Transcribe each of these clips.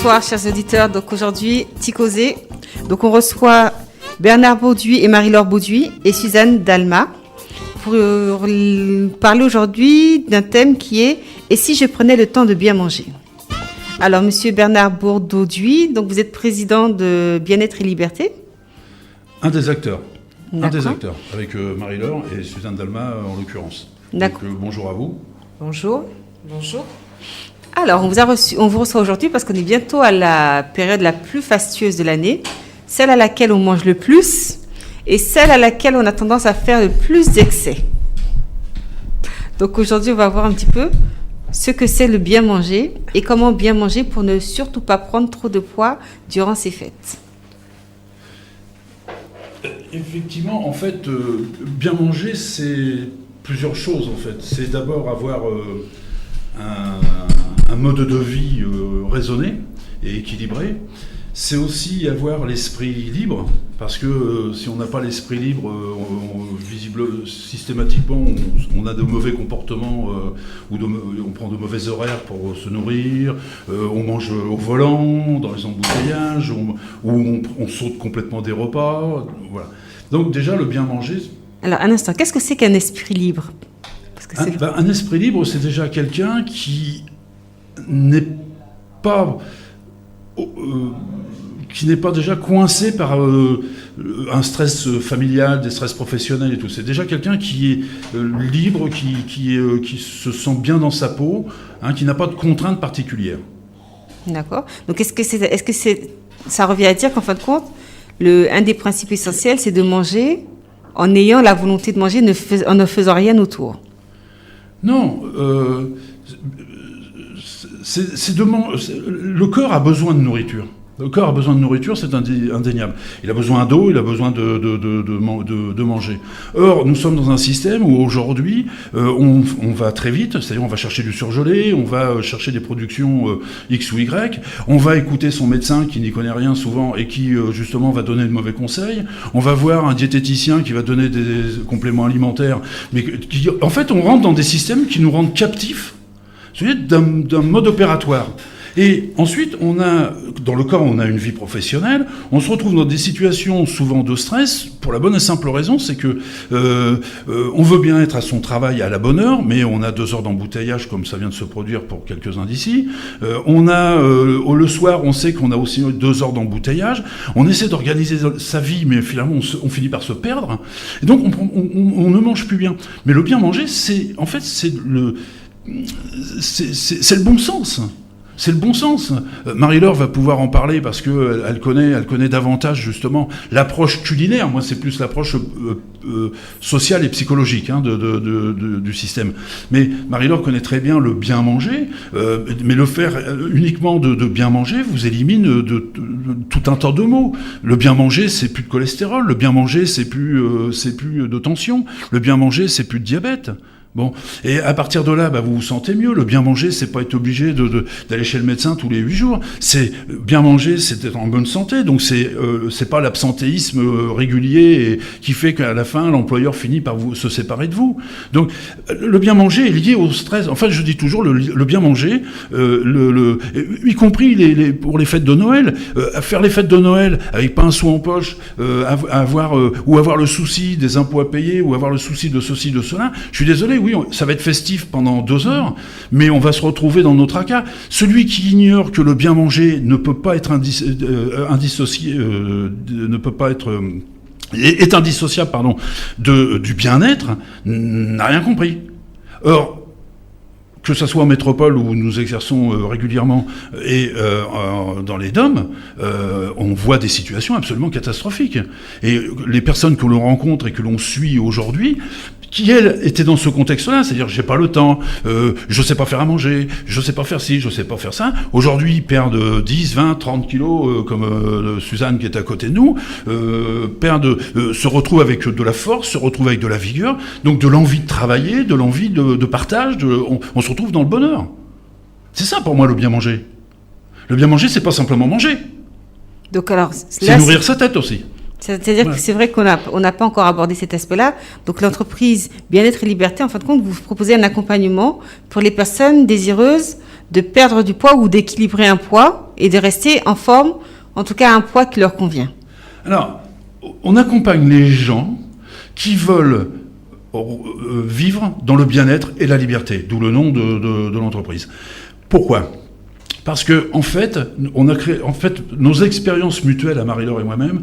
Bonsoir chers auditeurs, donc aujourd'hui Ticosé, donc on reçoit Bernard Bauduit et Marie-Laure Bauduit et Suzanne Dalma pour parler aujourd'hui d'un thème qui est « Et si je prenais le temps de bien manger ?» Alors monsieur Bernard Bauduit, donc vous êtes président de Bien-être et Liberté. Un des acteurs, D'accord. avec Marie-Laure et Suzanne Dalma en l'occurrence. D'accord. Donc, bonjour à vous. Bonjour. Bonjour. Alors, on vous reçoit aujourd'hui parce qu'on est bientôt à la période la plus fastueuse de l'année, celle à laquelle on mange le plus et celle à laquelle on a tendance à faire le plus d'excès. Donc aujourd'hui, on va voir un petit peu ce que c'est le bien manger et comment bien manger pour ne surtout pas prendre trop de poids durant ces fêtes. Effectivement, en fait, bien manger, c'est plusieurs choses, en fait. C'est d'abord avoir un mode de vie raisonné et équilibré. C'est aussi avoir l'esprit libre, parce que si on n'a pas l'esprit libre, systématiquement, on a de mauvais comportements, on prend de mauvais horaires pour se nourrir, on mange au volant, dans les embouteillages, ou on saute complètement des repas. Voilà. Donc déjà, le bien manger... Alors, un instant, qu'est-ce que c'est qu'un esprit libre ? Parce que un esprit libre, c'est déjà quelqu'un qui n'est pas déjà coincé par un stress familial, des stress professionnels et tout. C'est déjà quelqu'un qui est libre, qui se sent bien dans sa peau, qui n'a pas de contraintes particulières. D'accord. Donc ça revient à dire qu'en fin de compte, un des principes essentiels, c'est de manger en ayant la volonté de manger, en ne faisant rien autour. Non, le corps a besoin de nourriture. Le corps a besoin de nourriture, c'est indéniable. Il a besoin d'eau, il a besoin de manger. Or, nous sommes dans un système où aujourd'hui, on va très vite, c'est-à-dire on va chercher du surgelé, on va chercher des productions X ou Y, on va écouter son médecin qui n'y connaît rien souvent et qui justement va donner de mauvais conseils, on va voir un diététicien qui va donner des compléments alimentaires, mais en fait, on rentre dans des systèmes qui nous rendent captifs d'un mode opératoire. Et ensuite, dans le corps, on a une vie professionnelle, on se retrouve dans des situations souvent de stress, pour la bonne et simple raison, c'est que on veut bien être à son travail à la bonne heure, mais on a 2 heures d'embouteillage, comme ça vient de se produire pour quelques-uns d'ici. Le soir, on sait qu'on a aussi 2 heures d'embouteillage. On essaie d'organiser sa vie, mais finalement, on finit par se perdre. Et donc, on ne mange plus bien. Mais le bien manger, c'est le bon sens. C'est le bon sens. Marie-Laure va pouvoir en parler parce qu'elle connaît davantage justement l'approche culinaire. Moi, c'est plus l'approche sociale et psychologique du système. Mais Marie-Laure connaît très bien le bien manger, mais le faire uniquement de bien manger vous élimine de tout un tas de maux. Le bien manger, c'est plus de cholestérol. Le bien manger, c'est plus de tension. Le bien manger, c'est plus de diabète. Bon, et à partir de là, vous vous sentez mieux. Le bien manger, c'est pas être obligé d'aller chez le médecin tous les 8 jours. C'est bien manger, c'est être en bonne santé. Donc c'est pas l'absentéisme régulier qui fait qu'à la fin, l'employeur finit par se séparer de vous. Donc le bien manger est lié au stress. Enfin, je dis toujours le bien manger, y compris pour les fêtes de Noël. Faire les fêtes de Noël avec pas un sou en poche, avoir le souci des impôts à payer, ou avoir le souci de ceci, de cela. Je suis désolé. Oui, ça va être festif pendant 2 heures, mais on va se retrouver dans nos tracas. Celui qui ignore que le bien manger ne peut pas être indissocié, est indissociable, du bien-être, n'a rien compris. Or, que ce soit en métropole où nous exerçons régulièrement et dans les DOM, on voit des situations absolument catastrophiques. Et les personnes que l'on rencontre et que l'on suit aujourd'hui, qui, elles, étaient dans ce contexte-là, c'est-à-dire j'ai pas le temps, je sais pas faire à manger, je sais pas faire ci, je sais pas faire ça. Aujourd'hui, perdent 10, 20, 30 kilos, comme Suzanne qui est à côté de nous, se retrouvent avec de la force, se retrouvent avec de la vigueur, donc de l'envie de travailler, de l'envie de partage, on se retrouve dans le bonheur. C'est ça pour moi le bien manger. Le bien manger, c'est pas simplement manger. Donc alors, c'est nourrir sa tête aussi. C'est-à-dire que c'est vrai qu'on n'a pas encore abordé cet aspect-là. Donc l'entreprise Bien-être et Liberté, en fin de compte, vous proposez un accompagnement pour les personnes désireuses de perdre du poids ou d'équilibrer un poids et de rester en forme, en tout cas un poids qui leur convient? Alors, on accompagne les gens qui veulent vivre dans le bien-être et la liberté, d'où le nom de l'entreprise. Pourquoi ? Parce que en fait, on a créé nos expériences mutuelles à Marie-Laure et moi-même.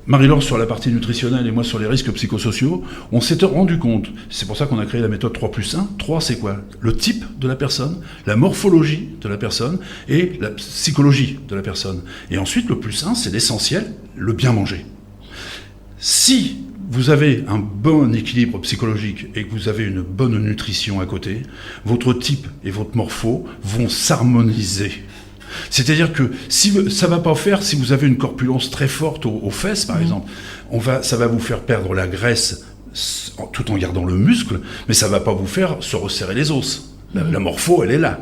Marie-Laure sur la partie nutritionnelle et moi sur les risques psychosociaux, on s'était rendu compte, c'est pour ça qu'on a créé la méthode 3+1. 3, c'est quoi ? Le type de la personne, la morphologie de la personne et la psychologie de la personne. Et ensuite, le +1, c'est l'essentiel, le bien manger. Si vous avez un bon équilibre psychologique et que vous avez une bonne nutrition à côté, votre type et votre morpho vont s'harmoniser. C'est-à-dire que ça va pas faire si vous avez une corpulence très forte aux fesses, par exemple. Ça va vous faire perdre la graisse tout en gardant le muscle, mais ça va pas vous faire se resserrer les os. La morpho, elle est là.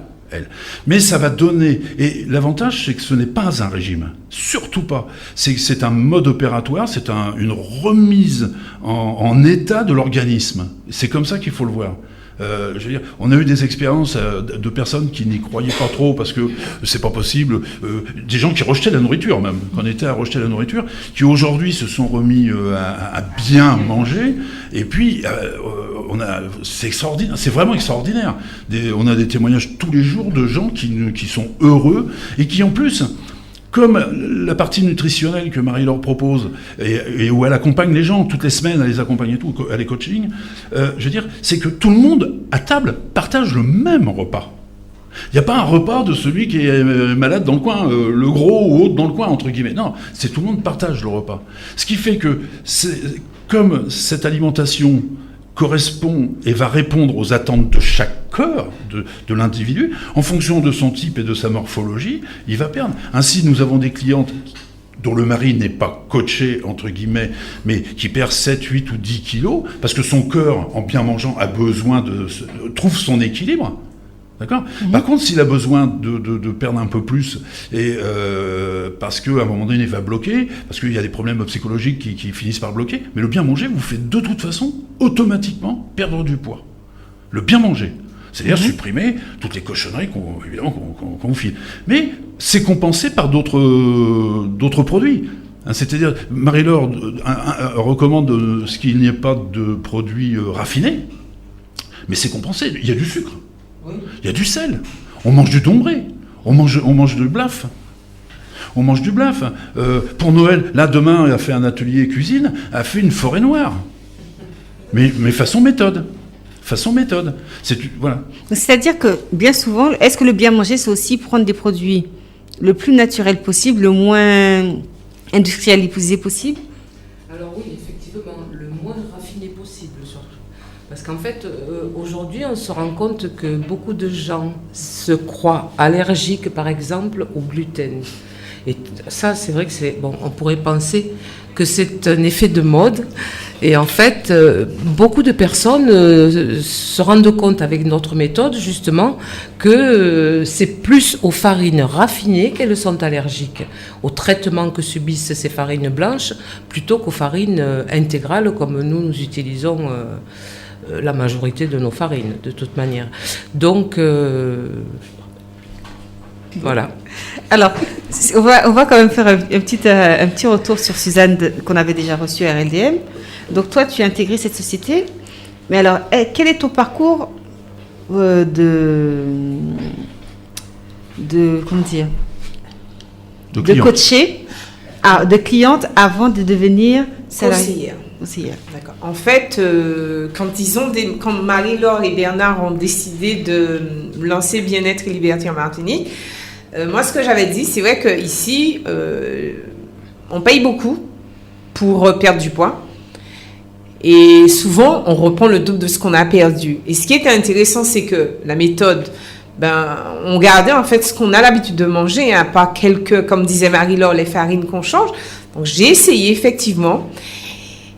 Mais ça va donner... Et l'avantage, c'est que ce n'est pas un régime. Surtout pas. C'est un mode opératoire, c'est une remise en état de l'organisme. C'est comme ça qu'il faut le voir. Je veux dire, on a eu des expériences de personnes qui n'y croyaient pas trop parce que c'est pas possible. Des gens qui rejetaient la nourriture même, qu'on était à rejeter la nourriture, qui aujourd'hui se sont remis à bien manger. Et puis, c'est extraordinaire, c'est vraiment extraordinaire. On a des témoignages tous les jours de gens qui sont heureux et qui en plus... Comme la partie nutritionnelle que Marie-Laure propose, et où elle accompagne les gens, toutes les semaines, elle les accompagne et tout, elle les coaching, je veux dire, c'est que tout le monde, à table, partage le même repas. Il n'y a pas un repas de celui qui est malade dans le coin, le gros ou autre dans le coin, entre guillemets. Non, c'est tout le monde partage le repas. Ce qui fait que, comme cette alimentation correspond et va répondre aux attentes de chaque corps de l'individu, en fonction de son type et de sa morphologie, il va perdre. Ainsi, nous avons des clientes dont le mari n'est pas coaché, entre guillemets, mais qui perd 7, 8 ou 10 kilos, parce que son corps, en bien mangeant, a besoin trouve son équilibre. D'accord ? Par contre, s'il a besoin de perdre un peu plus, et parce qu'à un moment donné, il va bloquer, parce qu'il y a des problèmes psychologiques qui finissent par bloquer, mais le bien manger vous fait de toute façon automatiquement perdre du poids. Le bien manger. C'est-à-dire supprimer toutes les cochonneries qu'on vous file. Mais c'est compensé par d'autres produits. C'est-à-dire, Marie-Laure recommande ce qu'il n'y ait pas de produits raffinés, mais c'est compensé. Il y a du sucre. Oui. Il y a du sel. On mange du dombré. On mange du blaf. On mange du blaf. Pour Noël, là, demain, elle a fait un atelier cuisine, elle a fait une forêt noire. Mais façon méthode. Voilà. C'est-à-dire que, bien souvent, est-ce que le bien manger, c'est aussi prendre des produits le plus naturel possible, le moins industrialisé possible? Alors oui, effectivement, le moins raffiné possible, surtout. Parce qu'en fait, aujourd'hui, on se rend compte que beaucoup de gens se croient allergiques, par exemple, au gluten. Et ça, c'est vrai que on pourrait penser que c'est un effet de mode. Et en fait, beaucoup de personnes se rendent compte avec notre méthode, justement, que c'est plus aux farines raffinées qu'elles sont allergiques, au traitement que subissent ces farines blanches, plutôt qu'aux farines intégrales, comme nous utilisons la majorité de nos farines, de toute manière. Donc, voilà. Alors, on va quand même faire un petit retour sur Suzanne qu'on avait déjà reçue à RLDM. Donc toi, tu as intégré cette société. Mais alors, quel est ton parcours de coacher, de cliente avant de devenir salariée? Conseillère. D'accord. En fait, quand Marie-Laure et Bernard ont décidé de lancer Bien-être et Liberté en Martinique, moi, ce que j'avais dit, c'est vrai qu'ici, on paye beaucoup pour perdre du poids. Et souvent, on reprend le double de ce qu'on a perdu. Et ce qui était intéressant, c'est que la méthode, on gardait en fait ce qu'on a l'habitude de manger, hein, pas comme disait Marie-Laure, les farines qu'on change. Donc, j'ai essayé effectivement.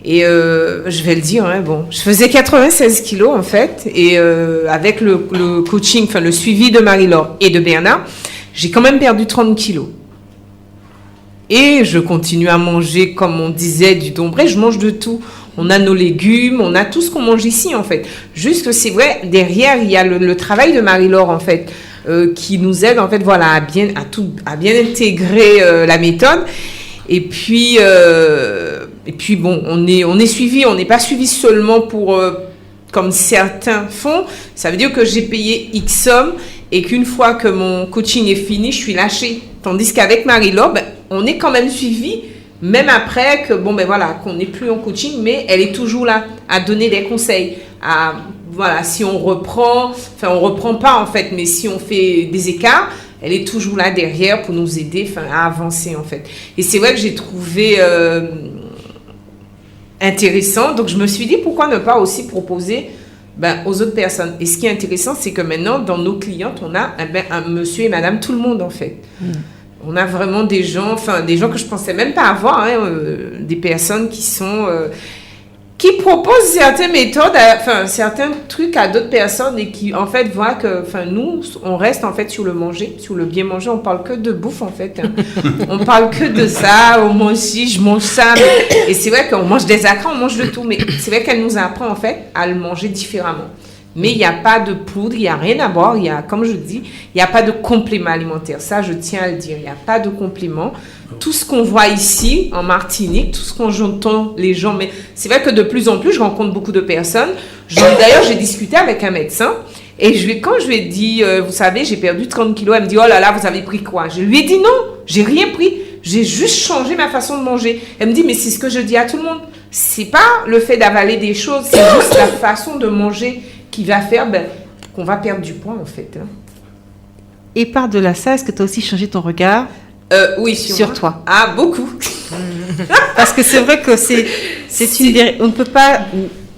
Et je vais le dire, hein, je faisais 96 kilos en fait. Et avec le coaching, enfin le suivi de Marie-Laure et de Bernard, j'ai quand même perdu 30 kilos. Et je continue à manger, comme on disait, du dombré. Je mange de tout. On a nos légumes, on a tout ce qu'on mange ici, en fait. Juste que c'est vrai, derrière, il y a le travail de Marie-Laure, en fait. qui nous aident en fait, voilà, à bien intégrer la méthode. Et puis bon, on est suivi, on n'est pas suivi seulement pour comme certains font. Ça veut dire que j'ai payé X somme et qu'une fois que mon coaching est fini, je suis lâchée. Tandis qu'avec Marie-Laure, on est quand même suivi, même après que qu'on n'est plus en coaching, mais elle est toujours là à donner des conseils. Si on reprend pas en fait, mais si on fait des écarts, elle est toujours là derrière pour nous aider à avancer en fait. Et c'est vrai que j'ai trouvé intéressant, donc je me suis dit pourquoi ne pas aussi proposer aux autres personnes. Et ce qui est intéressant, c'est que maintenant dans nos clientes, on a un monsieur et madame tout le monde en fait. On a vraiment des gens que je pensais même pas avoir, des personnes qui proposent certaines méthodes, certains trucs à d'autres personnes et qui, en fait, voient que, nous, on reste, en fait, sur le manger, sur le bien manger. On parle que de bouffe, en fait. On parle que de ça. On mange ci, je mange ça. Et c'est vrai qu'on mange des acras, on mange de tout. Mais c'est vrai qu'elle nous apprend, en fait, à le manger différemment. Mais il n'y a pas de poudre, il n'y a rien à boire. Comme je dis, il n'y a pas de complément alimentaire. Ça, je tiens à le dire. Il n'y a pas de complément. Tout ce qu'on voit ici, en Martinique, tout ce qu'on entend les gens, mais c'est vrai que de plus en plus, je rencontre beaucoup de personnes. D'ailleurs, j'ai discuté avec un médecin et quand je lui ai dit, vous savez, j'ai perdu 30 kilos, elle me dit, oh là là, vous avez pris quoi? Je lui ai dit non, j'ai rien pris. J'ai juste changé ma façon de manger. Elle me dit, mais c'est ce que je dis à tout le monde. C'est pas le fait d'avaler des choses, c'est juste la façon de manger qui va faire qu'on va perdre du poids, en fait. Et par-delà ça, est-ce que tu as aussi changé ton regard oui, sur toi? Ah, beaucoup. Parce que c'est vrai que on ne peut pas...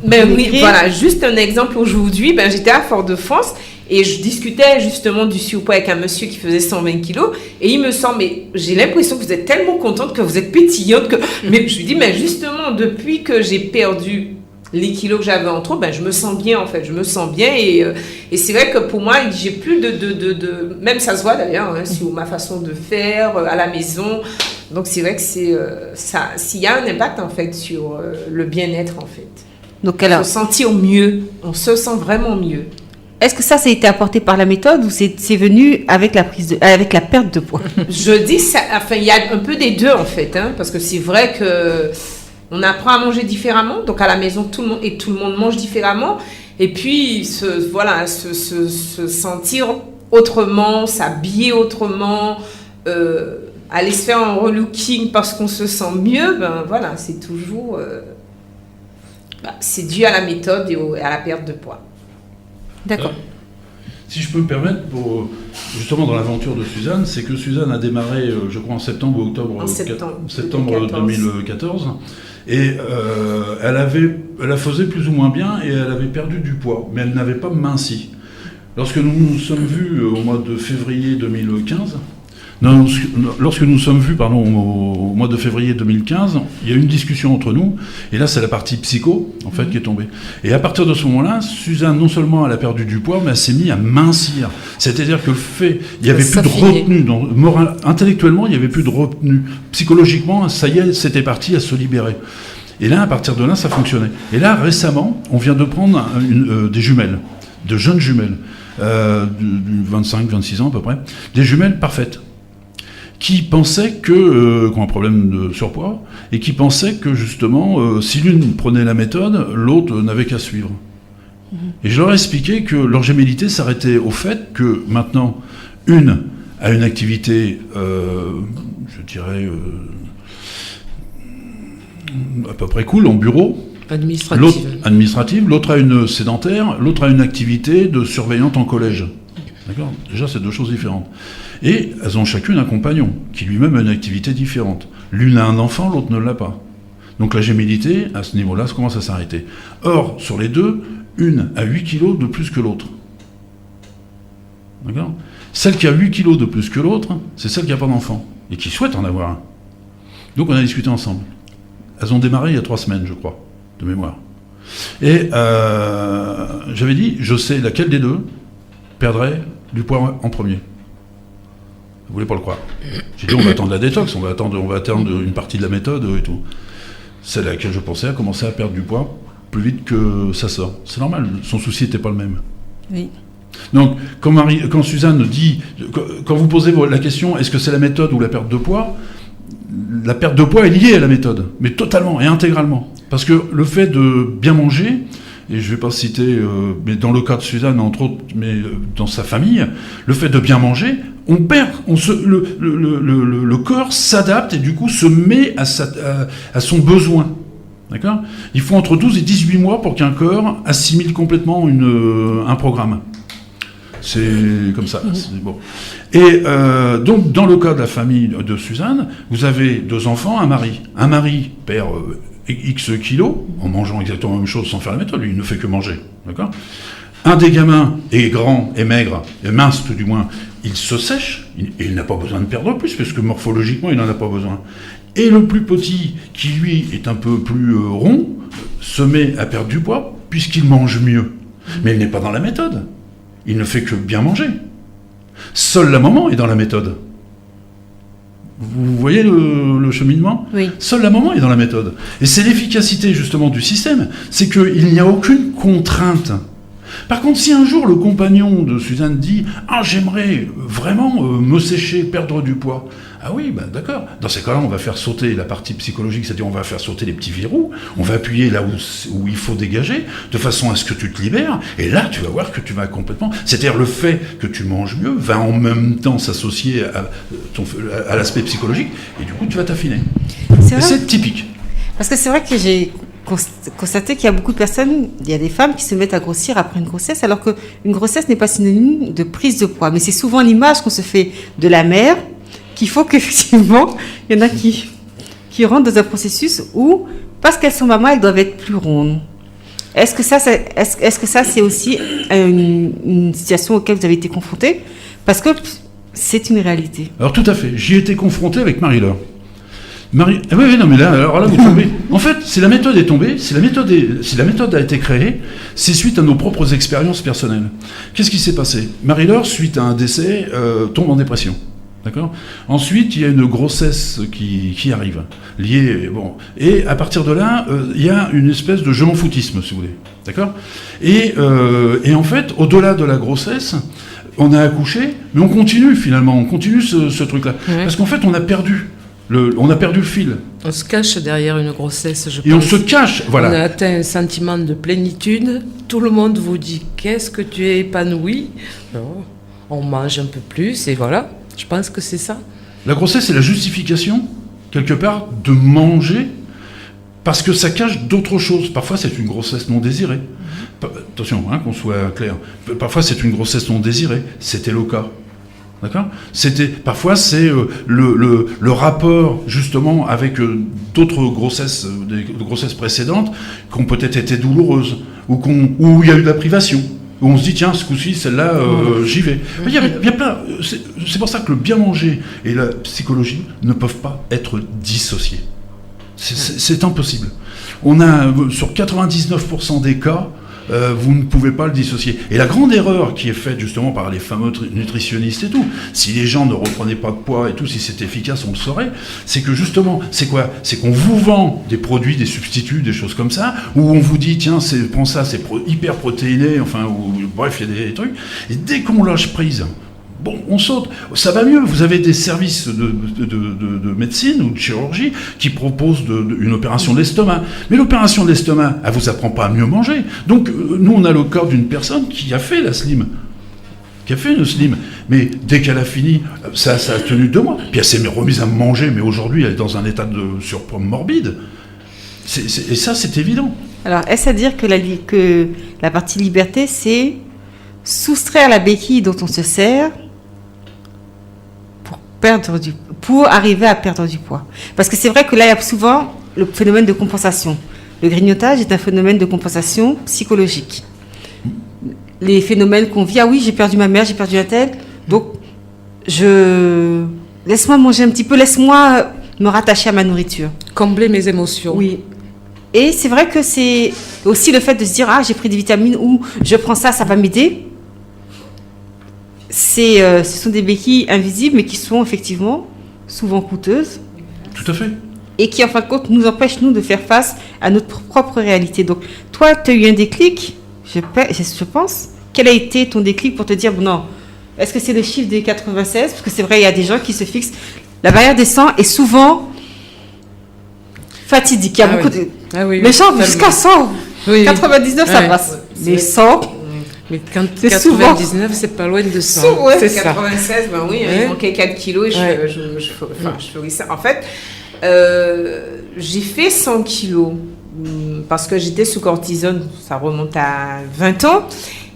Mais oui, voilà, juste un exemple. Aujourd'hui, j'étais à Fort-de-France et je discutais justement du surpoids avec un monsieur qui faisait 120 kilos et il me semble, mais j'ai l'impression que vous êtes tellement contente, que vous êtes pétillante, mais je lui dis, mais justement, depuis que j'ai perdu les kilos que j'avais en trop, je me sens bien en fait, je me sens bien et c'est vrai que pour moi, j'ai plus de même ça se voit d'ailleurs sur ma façon de faire à la maison. Donc c'est vrai que s'il y a un impact en fait sur le bien-être en fait. Donc alors, se sentir mieux, on se sent vraiment mieux. Est-ce que ça a été apporté par la méthode ou c'est venu avec avec la perte de poids? Je dis ça, il y a un peu des deux en fait, parce que c'est vrai que on apprend à manger différemment, donc à la maison tout le monde mange différemment, et puis se sentir autrement, s'habiller autrement, aller se faire un relooking parce qu'on se sent mieux, c'est toujours c'est dû à la méthode et à la perte de poids. D'accord. Si je peux me permettre, justement dans l'aventure de Suzanne, c'est que Suzanne a démarré, je crois en septembre ou octobre, septembre 2014. Et elle faisait plus ou moins bien et elle avait perdu du poids, mais elle n'avait pas minci. Lorsque nous nous sommes vus au mois de février 2015, au mois de février 2015, il y a eu une discussion entre nous, et là c'est la partie psycho en fait qui est tombée. Et à partir de ce moment-là, Suzanne non seulement elle a perdu du poids, mais elle s'est mise à mincir. C'est-à-dire que il n'y avait plus de retenue, intellectuellement il n'y avait plus de retenue. Psychologiquement, ça y est, c'était parti à se libérer. Et là, à partir de là, ça fonctionnait. Et là, récemment, on vient de prendre des jumelles, de jeunes jumelles, de 25-26 ans à peu près, des jumelles parfaites, qui pensaient qui ont un problème de surpoids, et qui pensaient que justement, si l'une prenait la méthode, l'autre n'avait qu'à suivre. Et je leur ai expliqué que leur gémellité s'arrêtait au fait que maintenant, une a une activité, je dirais, à peu près cool, en bureau. Administrative. L'autre a une sédentaire, l'autre a une activité de surveillante en collège. D'accord ? Déjà, c'est deux choses différentes. Et elles ont chacune un compagnon, qui lui-même a une activité différente. L'une a un enfant, l'autre ne l'a pas. Donc la gémellité, à ce niveau-là, ça commence à s'arrêter. Or, sur les deux, une a 8 kilos de plus que l'autre. D'accord ? Celle qui a 8 kilos de plus que l'autre, c'est celle qui n'a pas d'enfant, et qui souhaite en avoir un. Donc on a discuté ensemble. Elles ont démarré il y a 3 semaines, je crois, de mémoire. Et j'avais dit, je sais laquelle des deux perdrait du poids en premier. Vous voulez pas le croire. J'ai dit, on va attendre la détox, on va attendre une partie de la méthode et tout. Celle à laquelle je pensais a commencé à perdre du poids plus vite que ça sort. C'est normal, son souci n'était pas le même. Oui. Donc, quand Suzanne dit, quand vous posez la question, est-ce que c'est la méthode ou la perte de poids est liée à la méthode, mais totalement et intégralement. Parce que le fait de bien manger, et je ne vais pas citer, mais dans le cas de Suzanne, entre autres, mais dans sa famille, le fait de bien manger, le corps s'adapte et du coup se met à son besoin. D'accord ? Il faut entre 12 et 18 mois pour qu'un corps assimile complètement un programme. C'est comme ça. C'est bon. Et donc, dans le cas de la famille de Suzanne, vous avez 2 enfants, un mari. Un mari perd X kilos en mangeant exactement la même chose sans faire la méthode. Lui, il ne fait que manger. D'accord ? Un des gamins est grand, est maigre, est mince tout du moins. Il se sèche et il n'a pas besoin de perdre plus parce que morphologiquement, il n'en a pas besoin. Et le plus petit, qui lui est un peu plus rond, se met à perdre du poids puisqu'il mange mieux. Mais il n'est pas dans la méthode. Il ne fait que bien manger. Seule la maman est dans la méthode. Vous voyez le cheminement ? Oui. Seule la maman est dans la méthode. Et c'est l'efficacité justement du système, c'est qu'il n'y a aucune contrainte. Par contre, si un jour le compagnon de Suzanne dit « Ah, j'aimerais vraiment me sécher, perdre du poids », ah oui, ben d'accord. Dans ces cas-là, on va faire sauter la partie psychologique, c'est-à-dire on va faire sauter les petits verrous, on va appuyer là où il faut dégager, de façon à ce que tu te libères, et là, tu vas voir que tu vas complètement... C'est-à-dire le fait que tu manges mieux va en même temps s'associer à l'aspect psychologique, et du coup, tu vas t'affiner. C'est typique. Parce que c'est vrai que j'ai constaté qu'il y a beaucoup de personnes, il y a des femmes qui se mettent à grossir après une grossesse, alors qu'une grossesse n'est pas synonyme de prise de poids. Mais c'est souvent l'image qu'on se fait de la mère qu'il faut qu'effectivement, il y en a qui rentrent dans un processus où, parce qu'elles sont mamans, elles doivent être plus rondes. Est-ce que ça, c'est aussi une situation auquel vous avez été confrontés ? Parce que c'est une réalité. Alors tout à fait. J'y ai été confronté avec Marie-Laure. Oui, non, mais là, vous tombez. En fait, si la méthode est tombée, si la méthode a été créée, c'est suite à nos propres expériences personnelles. Qu'est-ce qui s'est passé ? Marie-Laure, suite à un décès, tombe en dépression. D'accord ? Ensuite, il y a une grossesse qui arrive, liée, bon, et à partir de là, il y a une espèce de je m'en foutisme, si vous voulez. D'accord ? Et en fait, au-delà de la grossesse, on a accouché, mais on continue finalement, ce truc-là. Ouais. Parce qu'en fait, on a perdu le fil. On se cache derrière une grossesse, je pense. Et on se cache, voilà. On a atteint un sentiment de plénitude. Tout le monde vous dit « Qu'est-ce que tu es épanoui ?» On mange un peu plus, et voilà. Je pense que c'est ça. La grossesse, c'est la justification, quelque part, de manger, parce que ça cache d'autres choses. Parfois, c'est une grossesse non désirée. Attention, qu'on soit clair. Parfois, c'est une grossesse non désirée. C'était le cas. D'accord ? Parfois, c'est le rapport, justement, avec d'autres grossesses, des grossesses précédentes, qui ont peut-être été douloureuses, ou où il y a eu de la privation. Où on se dit, tiens, ce coup-ci, celle-là, j'y vais. Il y a plein. C'est pour ça que le bien manger et la psychologie ne peuvent pas être dissociés. C'est impossible. On a, sur 99% des cas, vous ne pouvez pas le dissocier. Et la grande erreur qui est faite justement par les fameux nutritionnistes et tout, si les gens ne reprenaient pas de poids et tout, si c'était efficace, on le saurait, c'est que justement, c'est quoi ? C'est qu'on vous vend des produits, des substituts, des choses comme ça, où on vous dit, tiens, prends ça, c'est hyper protéiné, enfin, bref, il y a des trucs, et dès qu'on lâche prise, bon, on saute, ça va mieux. Vous avez des services de médecine ou de chirurgie qui proposent une opération de l'estomac. Mais l'opération de l'estomac, elle vous apprend pas à mieux manger. Donc, nous, on a le cas d'une personne qui a fait la slim. Qui a fait une slim. Mais dès qu'elle a fini, ça a tenu 2 mois. Puis elle s'est remise à manger, mais aujourd'hui, elle est dans un état de surpoids morbide. Et ça, c'est évident. Alors, est-ce à dire que la partie liberté, c'est soustraire la béquille dont on se sert pour arriver à perdre du poids. Parce que c'est vrai que là, il y a souvent le phénomène de compensation. Le grignotage est un phénomène de compensation psychologique. Les phénomènes qu'on vit, ah oui, j'ai perdu ma mère, j'ai perdu la tête, donc laisse-moi manger un petit peu, laisse-moi me rattacher à ma nourriture. Combler mes émotions. Oui. Et c'est vrai que c'est aussi le fait de se dire, ah, j'ai pris des vitamines ou je prends ça, ça va m'aider. Ce sont des béquilles invisibles, mais qui sont effectivement souvent coûteuses. Tout à fait. Et qui, en fin de compte, nous empêchent, nous, de faire face à notre propre réalité. Donc, toi, tu as eu un déclic, je pense, quel a été ton déclic pour te dire, bon, non, est-ce que c'est le chiffre des 96? Parce que c'est vrai, il y a des gens qui se fixent. La barrière des 100 est souvent fatidique. Il y a beaucoup de... les gens jusqu'à 100. 99, ça passe. Mais 100... Mais quand 99, c'est pas loin de 100. Ouais, c'est 96, ben oui, il manquait 4 kilos et je ferais ça. En fait, j'ai fait 100 kilos parce que j'étais sous cortisone, ça remonte à 20 ans.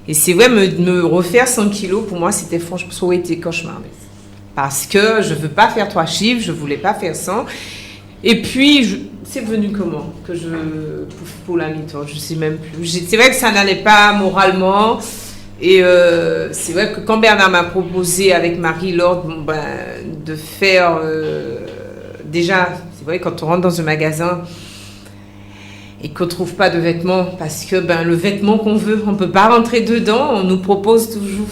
Et c'est vrai, me refaire 100 kilos, pour moi, c'était franchement, ça aurait été cauchemar. Parce que je ne veux pas faire 3 chiffres, je ne voulais pas faire 100. Et puis, c'est venu comment que pour la mi-temps, je ne sais même plus. C'est vrai que ça n'allait pas moralement. Et c'est vrai que quand Bernard m'a proposé avec Marie-Laure de faire... déjà, c'est vrai, quand on rentre dans un magasin et qu'on ne trouve pas de vêtements, parce que le vêtement qu'on veut, on ne peut pas rentrer dedans, on nous propose toujours...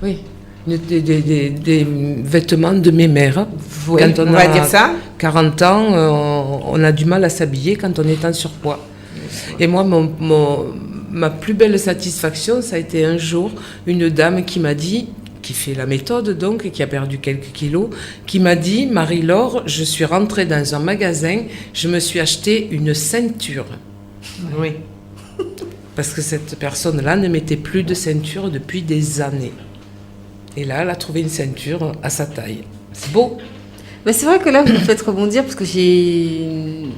Oui. Des vêtements de mes mères. Oui, on va dire ça. 40 ans, on a du mal à s'habiller quand on est en surpoids. Et moi, ma plus belle satisfaction, ça a été un jour, une dame qui m'a dit, qui fait la méthode donc, et qui a perdu quelques kilos, qui m'a dit, Marie-Laure, je suis rentrée dans un magasin, je me suis acheté une ceinture. Oui. Parce que cette personne-là ne mettait plus de ceinture depuis des années. Et là, elle a trouvé une ceinture à sa taille. C'est beau. Mais c'est vrai que là, vous me faites rebondir parce que j'ai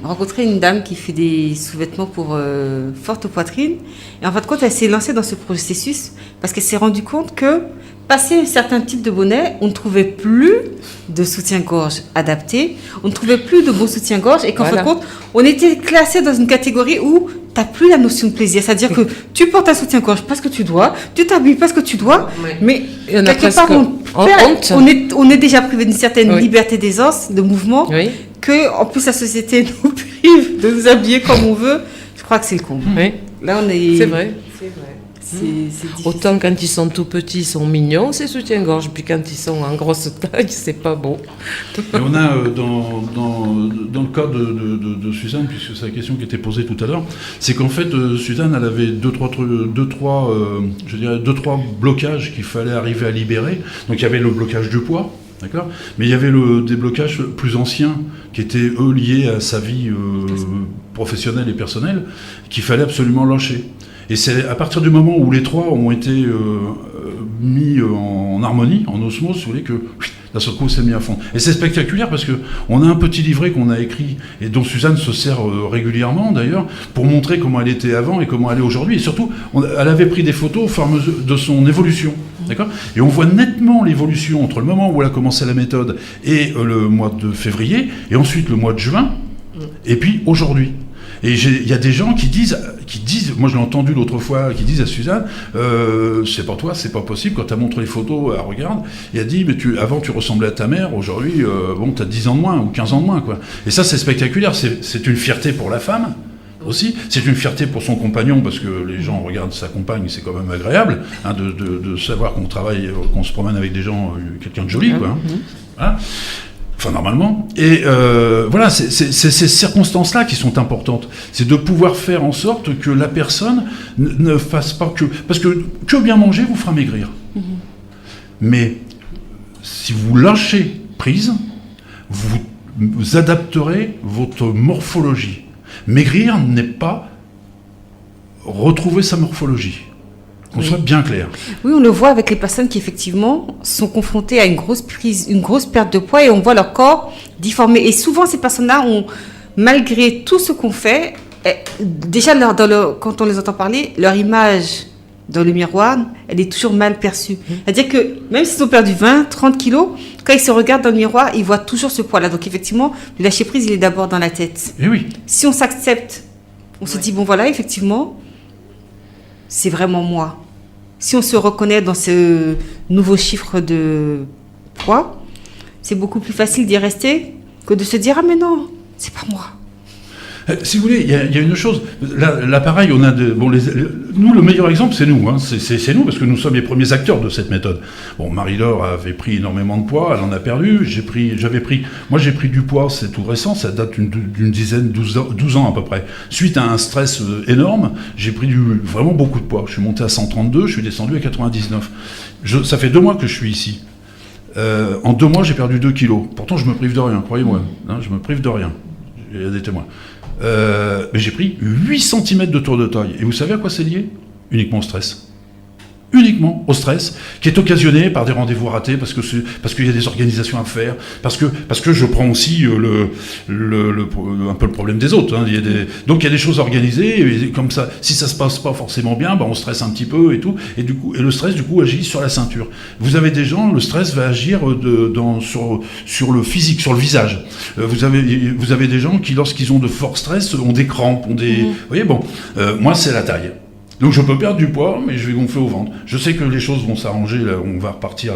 rencontré une dame qui fait des sous-vêtements pour forte poitrine. Et en fin de compte, elle s'est lancée dans ce processus parce qu'elle s'est rendue compte que, passé un certain type de bonnet, on ne trouvait plus de soutien-gorge adapté, on ne trouvait plus de bon soutien-gorge et qu'en fin de compte, on était classé dans une catégorie où tu n'as plus la notion de plaisir. C'est-à-dire que tu portes un soutien-gorge parce que tu dois, tu t'habilles parce que tu dois, mais quelque part, on est déjà privé d'une certaine liberté d'aisance, de mouvement, que en plus la société nous prive de nous habiller comme on veut. Je crois que c'est le comble. Là, on est... C'est vrai. C'est vrai. C'est autant quand ils sont tout petits, ils sont mignons, ces soutiens-gorge, puis quand ils sont en grosse taille, c'est pas beau. Et on a dans le cas de Suzanne, puisque c'est la question qui était posée tout à l'heure, c'est qu'en fait Suzanne, elle avait deux trois blocages qu'il fallait arriver à libérer. Donc il y avait le blocage du poids. D'accord ? Mais il y avait des blocages plus anciens qui étaient, eux, liés à sa vie professionnelle et personnelle, qu'il fallait absolument lâcher. Et c'est à partir du moment où les trois ont été mis en harmonie, en osmose, si vous voulez, que d'un seul coup, c'est mis à fond. Et c'est spectaculaire parce qu'on a un petit livret qu'on a écrit et dont Suzanne se sert régulièrement, d'ailleurs, pour montrer comment elle était avant et comment elle est aujourd'hui. Et surtout, elle avait pris des photos au fur et à mesure de son évolution. D'accord ? Et on voit nettement l'évolution entre le moment où elle a commencé la méthode et le mois de février, et ensuite le mois de juin, et puis aujourd'hui. Et il y a des gens qui disent, moi je l'ai entendu l'autre fois, qui disent à Suzanne, c'est pour toi, c'est pas possible, quand elle montre les photos, elle regarde, et elle dit, mais avant tu ressemblais à ta mère, aujourd'hui, t'as 10 ans de moins, ou 15 ans de moins, quoi. Et ça c'est spectaculaire, c'est une fierté pour la femme, aussi, c'est une fierté pour son compagnon, parce que les gens regardent sa compagne, c'est quand même agréable, de savoir qu'on travaille, qu'on se promène avec des gens, quelqu'un de joli, quoi. Voilà. Enfin, normalement. Et voilà, c'est ces circonstances-là qui sont importantes. C'est de pouvoir faire en sorte que la personne ne fasse pas que... Parce que bien manger vous fera maigrir. Mais si vous lâchez prise, vous adapterez votre morphologie. Maigrir n'est pas retrouver sa morphologie. Qu'on soit bien clair. Oui, on le voit avec les personnes qui effectivement sont confrontées à une grosse perte de poids et on voit leur corps déformé. Et souvent, ces personnes-là ont, malgré tout ce qu'on fait, déjà quand on les entend parler, leur image dans le miroir, elle est toujours mal perçue. C'est-à-dire que même s'ils ont perdu 20, 30 kilos, quand ils se regardent dans le miroir, ils voient toujours ce poids-là. Donc effectivement, le lâcher-prise, il est d'abord dans la tête. Et oui. Si on s'accepte, on se dit, bon voilà, effectivement, c'est vraiment moi. Si on se reconnaît dans ce nouveau chiffre de poids, c'est beaucoup plus facile d'y rester que de se dire « Ah mais non, c'est pas moi ». Si vous voulez, il y a une chose. Là, pareil, on a nous, le meilleur exemple, c'est nous. Hein. C'est nous, parce que nous sommes les premiers acteurs de cette méthode. Bon, Marie-Laure avait pris énormément de poids, elle en a perdu. Moi, j'ai pris du poids, c'est tout récent, ça date d'une dizaine, 12 ans à peu près. Suite à un stress énorme, j'ai pris vraiment beaucoup de poids. Je suis monté à 132, je suis descendu à 99. Ça fait 2 mois que je suis ici. En 2 mois, j'ai perdu 2 kilos. Pourtant, je me prive de rien, croyez-moi. Hein, je me prive de rien. Il y a des témoins. Mais j'ai pris 8 cm de tour de taille. Et vous savez à quoi c'est lié ? Uniquement au stress. Uniquement au stress, qui est occasionné par des rendez-vous ratés, parce qu'il y a des organisations à faire, parce que je prends aussi un peu le problème des autres. Hein. Donc il y a des choses organisées, et comme ça, si ça se passe pas forcément bien, on stresse un petit peu et tout, et le stress du coup agit sur la ceinture. Vous avez des gens, le stress va agir sur le physique, sur le visage. Vous avez des gens qui, lorsqu'ils ont de forts stress, ont des crampes, Vous voyez, moi c'est la taille. Donc je peux perdre du poids, mais je vais gonfler au ventre. Je sais que les choses vont s'arranger, là, on va repartir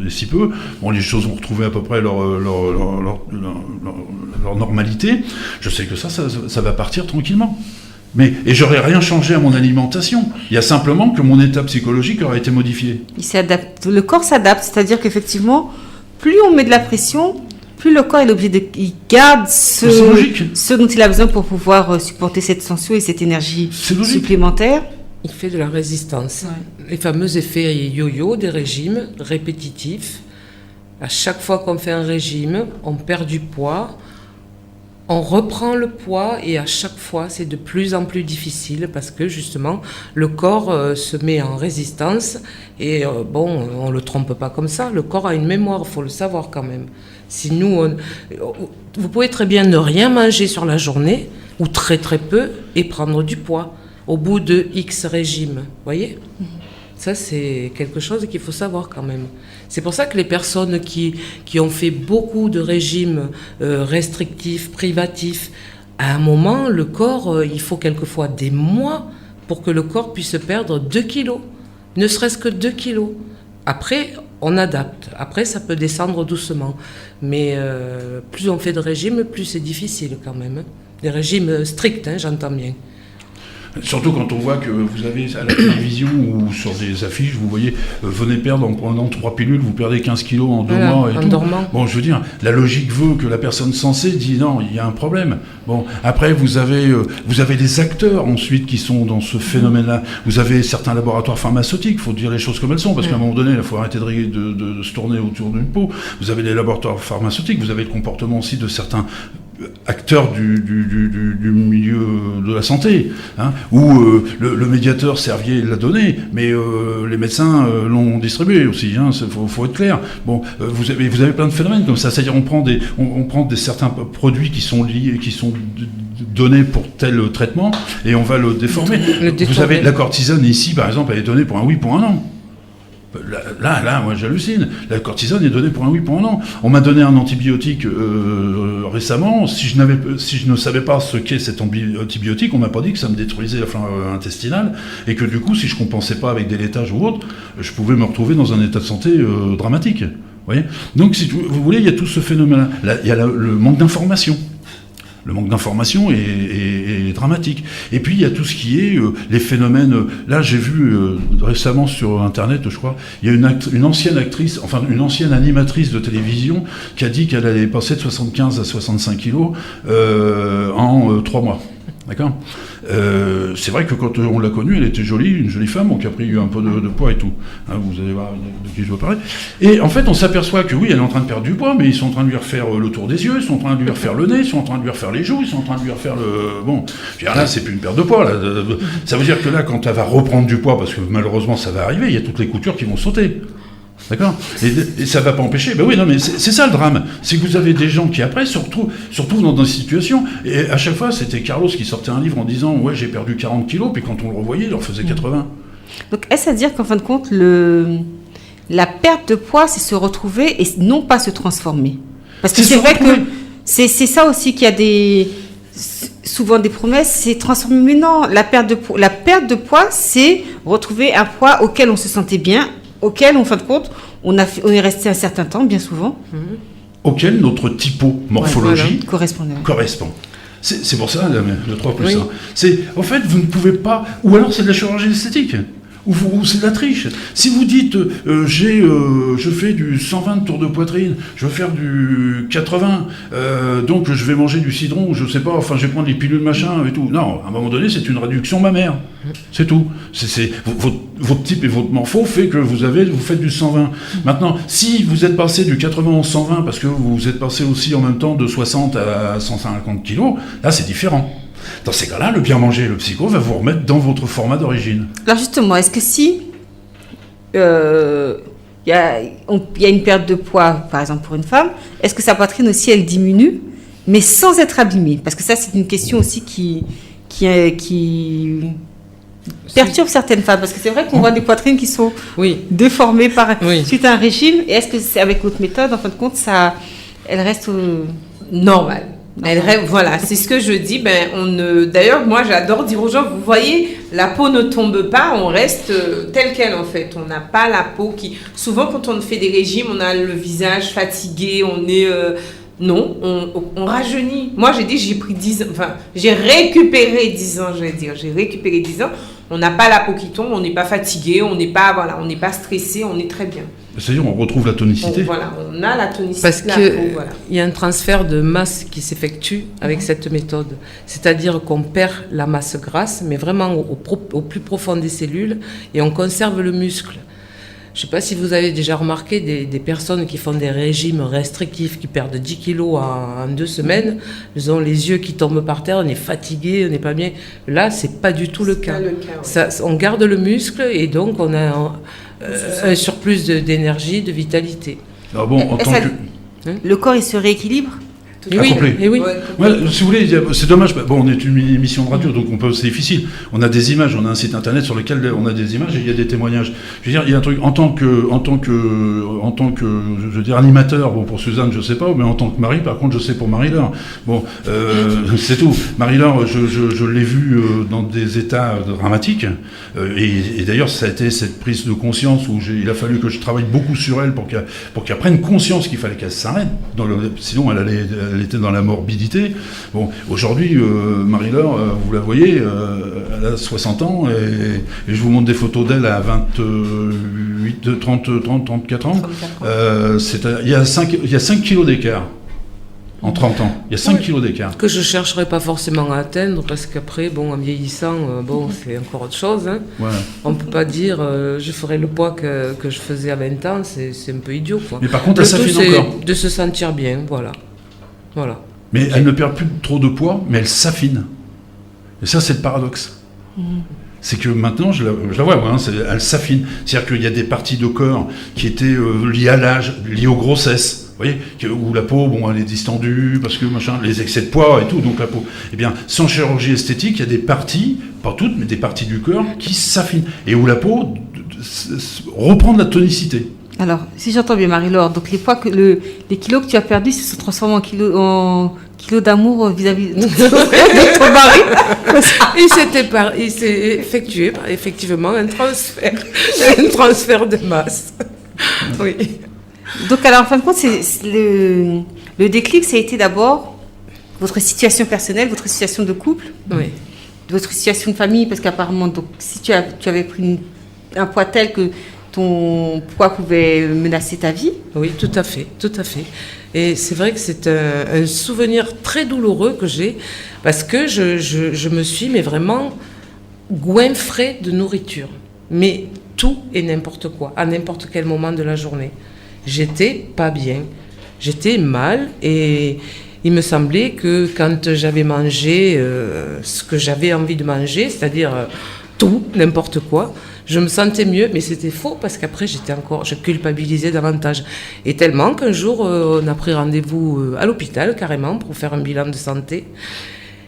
d'ici peu. Bon, les choses vont retrouver à peu près leur normalité. Je sais que ça va partir tranquillement. Et j'aurais rien changé à mon alimentation. Il y a simplement que mon état psychologique aurait été modifié. Il s'adapte. Le corps s'adapte, c'est-à-dire qu'effectivement, plus on met de la pression, plus le corps est obligé il garde ce dont il a besoin pour pouvoir supporter cette tension et cette énergie supplémentaire. Il fait de la résistance. Ouais. Les fameux effets yo-yo des régimes répétitifs. À chaque fois qu'on fait un régime, on perd du poids, on reprend le poids et à chaque fois, c'est de plus en plus difficile parce que justement, le corps se met en résistance et on ne le trompe pas comme ça. Le corps a une mémoire, il faut le savoir quand même. Si vous pouvez très bien ne rien manger sur la journée, ou très très peu, et prendre du poids au bout de X régimes. Voyez ? Ça, c'est quelque chose qu'il faut savoir quand même. C'est pour ça que les personnes qui ont fait beaucoup de régimes restrictifs, privatifs, à un moment, le corps, il faut quelquefois des mois pour que le corps puisse perdre 2 kilos, ne serait-ce que 2 kilos. Après, on adapte. Après, ça peut descendre doucement. Mais plus on fait de régimes, plus c'est difficile quand même. Des régimes stricts, j'entends bien. Surtout quand on voit que vous avez à la télévision ou sur des affiches, vous voyez, venez perdre en prenant 3 pilules, vous perdez 15 kilos en 2 mois et tout. Dormant. Bon, je veux dire, la logique veut que la personne sensée dit non, il y a un problème. Bon, après, vous avez les acteurs ensuite qui sont dans ce phénomène-là. Vous avez certains laboratoires pharmaceutiques, il faut dire les choses comme elles sont, parce qu'à un moment donné, il faut arrêter de se tourner autour d'une peau. Vous avez les laboratoires pharmaceutiques, vous avez le comportement aussi de certains acteurs du milieu de la santé, où le médiateur Servier l'a donné, mais les médecins l'ont distribué aussi, faut être clair. Bon, vous avez plein de phénomènes comme ça, c'est-à-dire on prend certains produits qui sont donnés pour tel traitement et on va le déformer. Vous avez la cortisone ici, par exemple, elle est donnée pour un oui pour un non. Là, moi j'hallucine. La cortisone est donnée pour un oui, pour un non. On m'a donné un antibiotique récemment. Si je ne savais pas ce qu'est cet antibiotique, on m'a pas dit que ça me détruisait la flore intestinale et que du coup, si je compensais pas avec des laitages ou autre, je pouvais me retrouver dans un état de santé dramatique. Voyez. Donc, si vous voulez, il y a tout ce phénomène-là. Là, il y a le manque d'information. Le manque d'information est dramatique. Et puis, il y a tout ce qui est les phénomènes... Là, j'ai vu récemment sur Internet, je crois, il y a une ancienne actrice, enfin une ancienne animatrice de télévision qui a dit qu'elle allait passer de 75 à 65 kilos en 3 mois. D'accord. C'est vrai que quand on l'a connue, elle était jolie, une jolie femme, qui a pris un peu de poids et tout. Vous allez voir de qui je veux parler. Et en fait, on s'aperçoit que oui, elle est en train de perdre du poids, mais ils sont en train de lui refaire le tour des yeux, ils sont en train de lui refaire le nez, ils sont en train de lui refaire les joues, ils sont en train de lui refaire le... Bon, je veux dire, là, c'est plus une perte de poids. Là. Ça veut dire que là, quand elle va reprendre du poids, parce que malheureusement, ça va arriver, il y a toutes les coutures qui vont sauter. D'accord. Et ça ne va pas empêcher. Ben oui, non, mais c'est ça le drame. C'est que vous avez des gens qui, après, se retrouvent dans des situations. Et à chaque fois, c'était Carlos qui sortait un livre en disant « Ouais, j'ai perdu 40 kilos », puis quand on le revoyait, il en faisait 80. Donc, est-ce à dire qu'en fin de compte, la perte de poids, c'est se retrouver et non pas se transformer ? Parce que c'est vrai que c'est ça aussi qu'il y a souvent des promesses, c'est transformer. Mais non, la perte de poids, c'est retrouver un poids auquel on se sentait bien, auquel, en fin de compte, on est resté un certain temps, bien souvent. Auquel notre typo morphologie correspond. C'est pour ça, le 3 plus Oui. 1. C'est, en fait, vous ne pouvez pas... Ou alors c'est de la chirurgie esthétique. Ou c'est de la triche. Si vous dites, je fais du 120 de tour de poitrine, je veux faire du 80, donc je vais manger du cidron, ou je sais pas, enfin je vais prendre les pilules machin et tout. Non, à un moment donné, c'est une réduction mammaire. C'est tout. Votre type et votre morpho fait que vous faites du 120. Maintenant, si vous êtes passé du 80 au 120, parce que vous êtes passé aussi en même temps de 60 à 150 kilos, là c'est différent. Dans ces cas-là, le bien manger et le psycho va vous remettre dans votre format d'origine. Alors justement, est-ce que si il y a une perte de poids, par exemple pour une femme, est-ce que sa poitrine aussi elle diminue, mais sans être abîmée? Parce que ça c'est une question aussi qui perturbe certaines femmes, parce que c'est vrai qu'on voit des poitrines qui sont déformées suite à un régime. Et est-ce que c'est avec votre méthode, en fin de compte, elle reste normale? Voilà, c'est ce que je dis. D'ailleurs, moi, j'adore dire aux gens, vous voyez, la peau ne tombe pas, on reste tel quel, en fait. On n'a pas la peau qui... Souvent, quand on fait des régimes, on a le visage fatigué, on est... Non, on rajeunit. Moi, j'ai dit, j'ai pris 10 ans, enfin, j'ai récupéré 10 ans, j'ai récupéré 10 ans. On n'a pas la peau qui tombe, on n'est pas fatigué, on n'est pas stressé, on est très bien. C'est-à-dire, on retrouve la tonicité. On a la tonicité. Parce qu'il y a un transfert de masse qui s'effectue avec cette méthode. C'est-à-dire qu'on perd la masse grasse, mais vraiment au plus profond des cellules, et on conserve le muscle. Je ne sais pas si vous avez déjà remarqué des personnes qui font des régimes restrictifs, qui perdent 10 kilos en 2 semaines. Ils ont les yeux qui tombent par terre, on est fatigué, on n'est pas bien. Là, ce n'est pas du tout le cas. On garde le muscle et donc on a un surplus d'énergie, de vitalité. Alors bon, le corps, il se rééquilibre? Oui. Ouais, si vous voulez, c'est dommage. Bon, on est une émission de radio, donc c'est difficile. On a des images, on a un site internet sur lequel on a des images et il y a des témoignages. Je veux dire, il y a un truc en tant que, je veux dire, animateur. Bon, pour Suzanne, je sais pas, mais en tant que Marie, par contre, je sais pour Marie-Laure. Bon, c'est tout. Marie-Laure, je l'ai vue dans des états dramatiques, et d'ailleurs, ça a été cette prise de conscience où il a fallu que je travaille beaucoup sur elle pour qu'elle prenne conscience qu'il fallait qu'elle s'arrête. Sinon, elle était dans la morbidité. Bon, aujourd'hui, Marie-Laure, vous la voyez, elle a 60 ans et je vous montre des photos d'elle à 34 ans. Il y a 5 kilos d'écart en 30 ans. Il y a 5 kilos d'écart. Que je ne chercherai pas forcément à atteindre parce qu'après, en vieillissant, c'est encore autre chose. Hein. Voilà. On ne peut pas dire je ferai le poids que je faisais à 20 ans, c'est un peu idiot. Quoi. Mais par contre, elle s'affine encore. De se sentir bien, voilà. Mais elle ne perd plus trop de poids, mais elle s'affine. Et ça, c'est le paradoxe. C'est que maintenant, je la vois, moi, elle s'affine. C'est-à-dire qu'il y a des parties de corps qui étaient liées à l'âge, liées aux grossesses. Vous voyez, où la peau, elle est distendue, parce que les excès de poids et tout, donc la peau. Eh bien, sans chirurgie esthétique, il y a des parties, pas toutes, mais des parties du corps qui s'affinent. Et où la peau reprend de la tonicité. Alors, si j'entends bien, Marie-Laure, donc les kilos que tu as perdus se sont transformés en kilos d'amour vis-à-vis de ton mari. Il s'est effectué effectivement un transfert de masse. Oui. Donc, alors, en fin de compte, le déclic, ça a été d'abord votre situation personnelle, votre situation de couple, votre situation de famille, parce qu'apparemment, donc, si tu avais pris un poids tel que ton poids pouvait menacer ta vie. Oui, tout à fait. Et c'est vrai que c'est un souvenir très douloureux que j'ai, parce que je me suis vraiment goinfrée de nourriture. Mais tout et n'importe quoi, à n'importe quel moment de la journée. J'étais pas bien, j'étais mal, et il me semblait que quand j'avais mangé ce que j'avais envie de manger, c'est-à-dire tout, n'importe quoi, je me sentais mieux, mais c'était faux parce qu'après je culpabilisais davantage. Et tellement qu'un jour, on a pris rendez-vous à l'hôpital carrément pour faire un bilan de santé.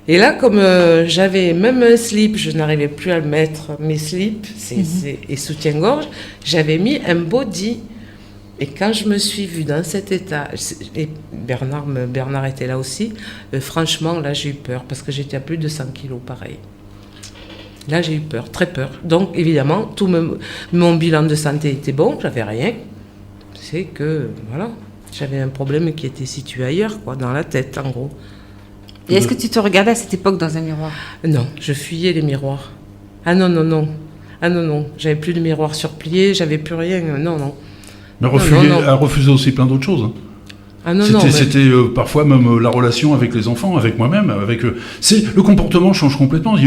Et là, comme j'avais même un slip, je n'arrivais plus à le mettre, mes slips et soutien-gorge, j'avais mis un body. Et quand je me suis vue dans cet état, et Bernard était là aussi, franchement, là j'ai eu peur parce que j'étais à plus de 100 kilos pareil. Là, j'ai eu peur, très peur. Donc, évidemment, tout mon bilan de santé était bon, j'avais rien. C'est que, voilà, j'avais un problème qui était situé ailleurs, dans la tête, en gros. Et est-ce que tu te regardais à cette époque dans un miroir? Non, je fuyais les miroirs. Ah non, non, non. Ah non, non. J'avais plus de miroir surplié, j'avais plus rien. Non, non. Mais elle refusait aussi plein d'autres choses. Ah non, non, c'était parfois même la relation avec les enfants, avec moi-même, le comportement change complètement. Il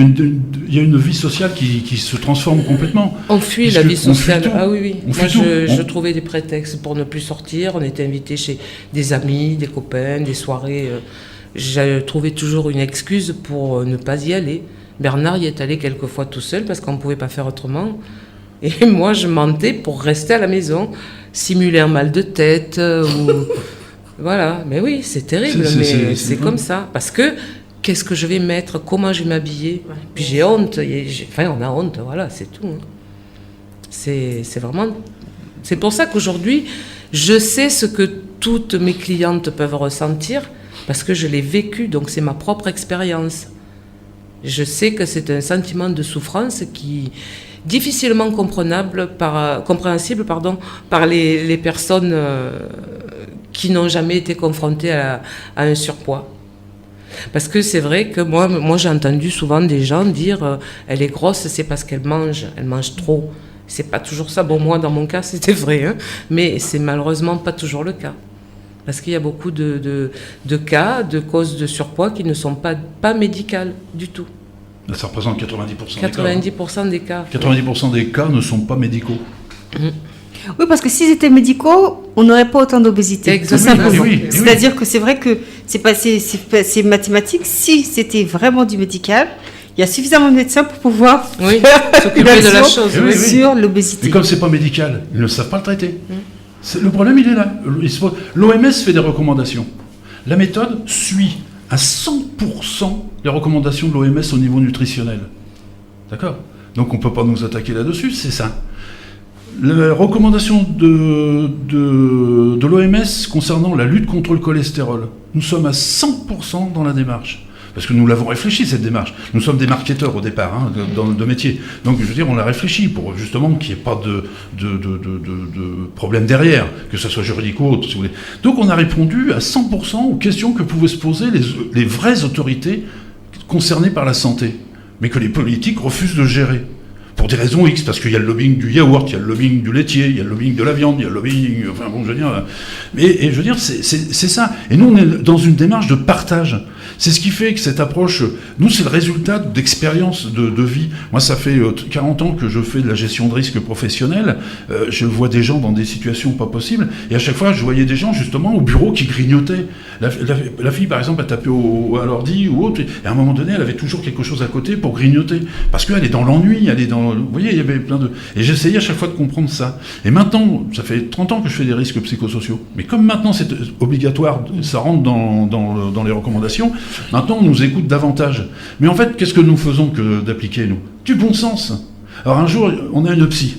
y a une vie sociale qui se transforme complètement. On fuit la vie sociale. Ah oui, oui. Moi, je trouvais des prétextes pour ne plus sortir. On était invités chez des amis, des copains, des soirées. J'ai trouvé toujours une excuse pour ne pas y aller. Bernard y est allé quelques fois tout seul parce qu'on ne pouvait pas faire autrement. Et moi, je mentais pour rester à la maison, simuler un mal de tête ou... Voilà, mais oui, c'est terrible, mais c'est comme ça. Parce que, qu'est-ce que je vais mettre? Comment je vais m'habiller? Puis j'ai honte, enfin on a honte, voilà, c'est tout. Hein. C'est vraiment... C'est pour ça qu'aujourd'hui, je sais ce que toutes mes clientes peuvent ressentir, parce que je l'ai vécu, donc c'est ma propre expérience. Je sais que c'est un sentiment de souffrance qui... difficilement compréhensible par les personnes qui n'ont jamais été confrontées à un surpoids. Parce que c'est vrai que moi j'ai entendu souvent des gens dire elle est grosse, c'est parce elle mange trop. C'est pas toujours ça. Bon, moi dans mon cas c'était vrai, hein, mais c'est malheureusement pas toujours le cas. Parce qu'il y a beaucoup de cas, de causes de surpoids qui ne sont pas médicales du tout. Ça représente 90% 90% des cas. 90% des cas ne sont pas médicaux. Oui, parce que s'ils étaient médicaux, on n'aurait pas autant d'obésité. Exactement. Oui. C'est-à-dire que c'est vrai que c'est mathématique. Si c'était vraiment du médical, il y a suffisamment de médecins pour pouvoir s'occuper de la chose sur l'obésité. Mais comme c'est pas médical, ils ne savent pas le traiter. Le problème, il est là. L'OMS fait des recommandations. La méthode suit à 100% les recommandations de l'OMS au niveau nutritionnel. D'accord? Donc on ne peut pas nous attaquer là-dessus, c'est ça. La recommandation de l'OMS concernant la lutte contre le cholestérol, nous sommes à 100% dans la démarche. Parce que nous l'avons réfléchi, cette démarche. Nous sommes des marketeurs au départ, de métier. Donc, je veux dire, on l'a réfléchi pour justement qu'il n'y ait pas de problème derrière, que ce soit juridique ou autre, si vous voulez. Donc, on a répondu à 100% aux questions que pouvaient se poser les vraies autorités concernées par la santé, mais que les politiques refusent de gérer. Pour des raisons X, parce qu'il y a le lobbying du yaourt, il y a le lobbying du laitier, il y a le lobbying de la viande, il y a le lobbying... Enfin, bon, je veux dire... Et je veux dire, c'est ça. Et nous, on est dans une démarche de partage. C'est ce qui fait que cette approche... Nous, c'est le résultat d'expériences de vie. Moi, ça fait 40 ans que je fais de la gestion de risque professionnelle. Je vois des gens dans des situations pas possibles. Et à chaque fois, je voyais des gens, justement, au bureau qui grignotaient. La fille, par exemple, elle tapait à l'ordi ou autre. Et à un moment donné, elle avait toujours quelque chose à côté pour grignoter. Parce qu'elle est dans l'ennui, elle est dans... Vous voyez, il y avait plein de... Et j'essayais à chaque fois de comprendre ça. Et maintenant, ça fait 30 ans que je fais des risques psychosociaux. Mais comme maintenant c'est obligatoire, ça rentre dans les recommandations, maintenant on nous écoute davantage. Mais en fait, qu'est-ce que nous faisons que d'appliquer, nous? Du bon sens. Alors un jour, on a une psy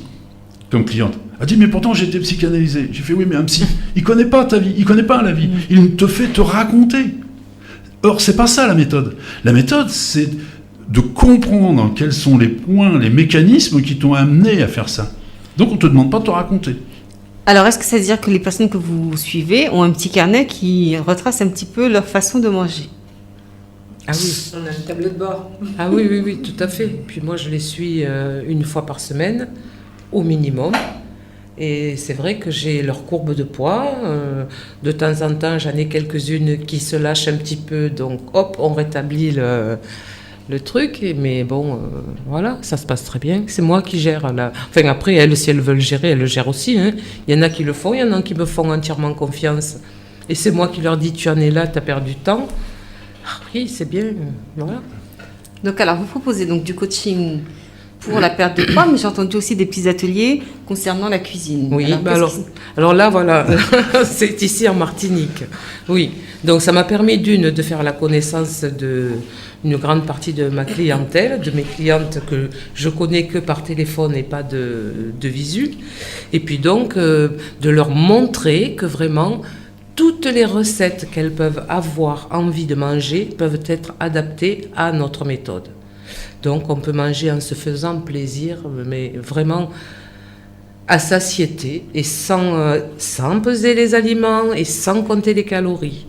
comme cliente. Elle dit, mais pourtant j'ai été psychanalysé. J'ai fait, oui, mais un psy, il connaît pas ta vie, il connaît pas la vie. Il te fait te raconter. Or, c'est pas ça la méthode. La méthode, c'est de comprendre quels sont les points, les mécanismes qui t'ont amené à faire ça. Donc on ne te demande pas de te raconter. Alors est-ce que ça veut dire que les personnes que vous suivez ont un petit carnet qui retrace un petit peu leur façon de manger? Ah oui. On a un tableau de bord. Ah oui, tout à fait. Puis moi je les suis une fois par semaine, au minimum. Et c'est vrai que j'ai leur courbe de poids. De temps en temps, j'en ai quelques-unes qui se lâchent un petit peu. Donc hop, on rétablit le truc, mais bon, voilà, ça se passe très bien. C'est moi qui gère. Enfin, après, elles, si elles veulent gérer, elles le gèrent aussi. Hein. Il y en a qui le font, il y en a qui me font entièrement confiance. Et c'est moi qui leur dis, tu en es là, tu as perdu du temps. Ah, oui, c'est bien, voilà. Donc, alors, vous proposez donc du coaching pour la perte de poids, mais j'ai entendu aussi des petits ateliers concernant la cuisine. Oui, alors là, voilà, c'est ici en Martinique. Oui, donc ça m'a permis de faire la connaissance d'une grande partie de ma clientèle, de mes clientes que je connais que par téléphone et pas de visu. Et puis donc, de leur montrer que vraiment, toutes les recettes qu'elles peuvent avoir envie de manger peuvent être adaptées à notre méthode. Donc on peut manger en se faisant plaisir, mais vraiment à satiété et sans peser les aliments et sans compter les calories.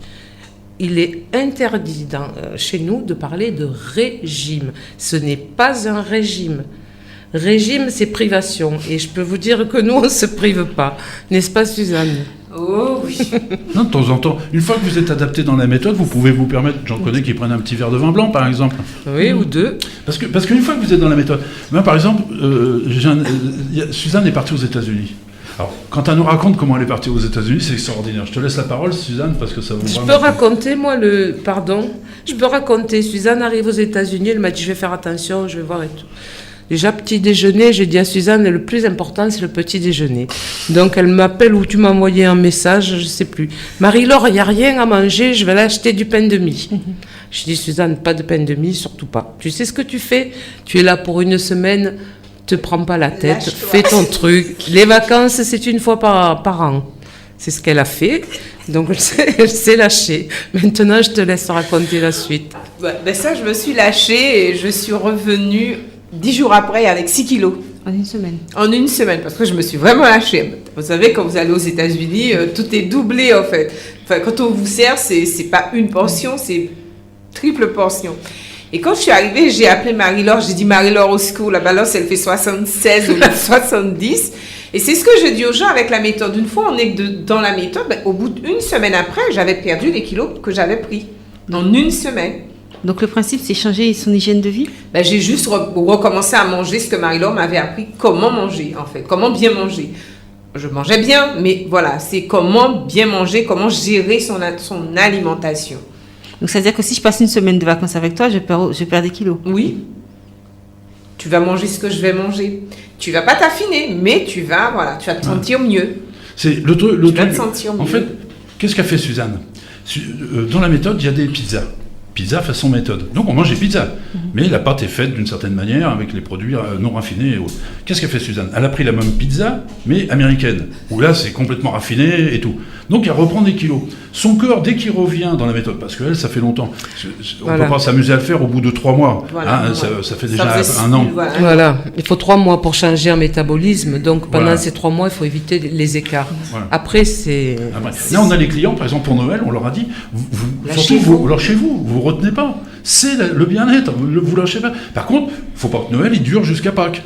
il est interdit chez nous de parler de régime. Ce n'est pas un régime. Régime, c'est privation. Et je peux vous dire que nous, on ne se prive pas. N'est-ce pas, Suzanne ? Oh oui. Non, de temps en temps, une fois que vous êtes adapté dans la méthode, vous pouvez vous permettre, j'en connais qui prennent un petit verre de vin blanc par exemple. Oui, ou deux. Parce qu'une fois que vous êtes dans la méthode, moi par exemple, Suzanne est partie aux États-Unis. Alors, quand elle nous raconte comment elle est partie aux États-Unis, c'est extraordinaire. Je te laisse la parole, Suzanne, parce que ça vous... Je peux raconter, je peux raconter. Suzanne arrive aux États-Unis, elle m'a dit, je vais faire attention, je vais voir et tout. Déjà, petit déjeuner, j'ai dit à Suzanne, le plus important, c'est le petit déjeuner. Donc, elle m'appelle ou tu m'as envoyé un message, je ne sais plus. Marie-Laure, il n'y a rien à manger, je vais aller acheter du pain de mie. Je dis, Suzanne, pas de pain de mie, surtout pas. Tu sais ce que tu fais ? Tu es là pour une semaine, te prends pas la tête, fais ton truc. Les vacances, c'est une fois par an. C'est ce qu'elle a fait. Donc, elle s'est lâchée. Maintenant, je te laisse raconter la suite. Ben ça, je me suis lâchée et je suis revenue 10 jours après avec 6 kilos. En une semaine. En une semaine, parce que je me suis vraiment lâchée. Vous savez, quand vous allez aux États-Unis, tout est doublé en fait. Enfin, quand on vous sert, c'est pas une portion, c'est triple portion. Et quand je suis arrivée, j'ai appelé Marie-Laure, j'ai dit Marie-Laure au secours, la balance elle fait 76 ou 70. Et c'est ce que je dis aux gens avec la méthode. Une fois on est dans la méthode, au bout d'une semaine après, j'avais perdu les kilos que j'avais pris. En une semaine. Donc le principe, c'est changer son hygiène de vie ? J'ai juste recommencé à manger ce que Marie-Laure m'avait appris, comment manger en fait, comment bien manger. Je mangeais bien, mais voilà, c'est comment bien manger, comment gérer son alimentation. Donc ça veut dire que si je passe une semaine de vacances avec toi, je perds des kilos ? Oui. Tu vas manger ce que je vais manger. Tu vas pas t'affiner, mais tu vas te sentir mieux. C'est le truc. Tu vas te sentir mieux. En fait, qu'est-ce qu'a fait Suzanne ? Dans la méthode, il y a des pizzas. Pizza façon méthode. Donc on mange des pizzas. Mais la pâte est faite d'une certaine manière avec les produits non raffinés et autres. Qu'est-ce qu'a fait Suzanne ? Elle a pris la même pizza, mais américaine, où là c'est complètement raffiné et tout. Donc elle reprend des kilos. Son corps, dès qu'il revient dans la méthode, parce qu'elle, ça fait longtemps, on ne peut pas s'amuser à le faire au bout de 3 mois. Ça fait déjà un an. Voilà, il faut 3 mois pour changer un métabolisme. Donc pendant ces 3 mois, il faut éviter les écarts. Voilà. Après, là, on a les clients, par exemple pour Noël, on leur a dit, chez vous, vous retenez pas. C'est le bien-être, vous lâchez pas. Par contre, il ne faut pas que Noël il dure jusqu'à Pâques.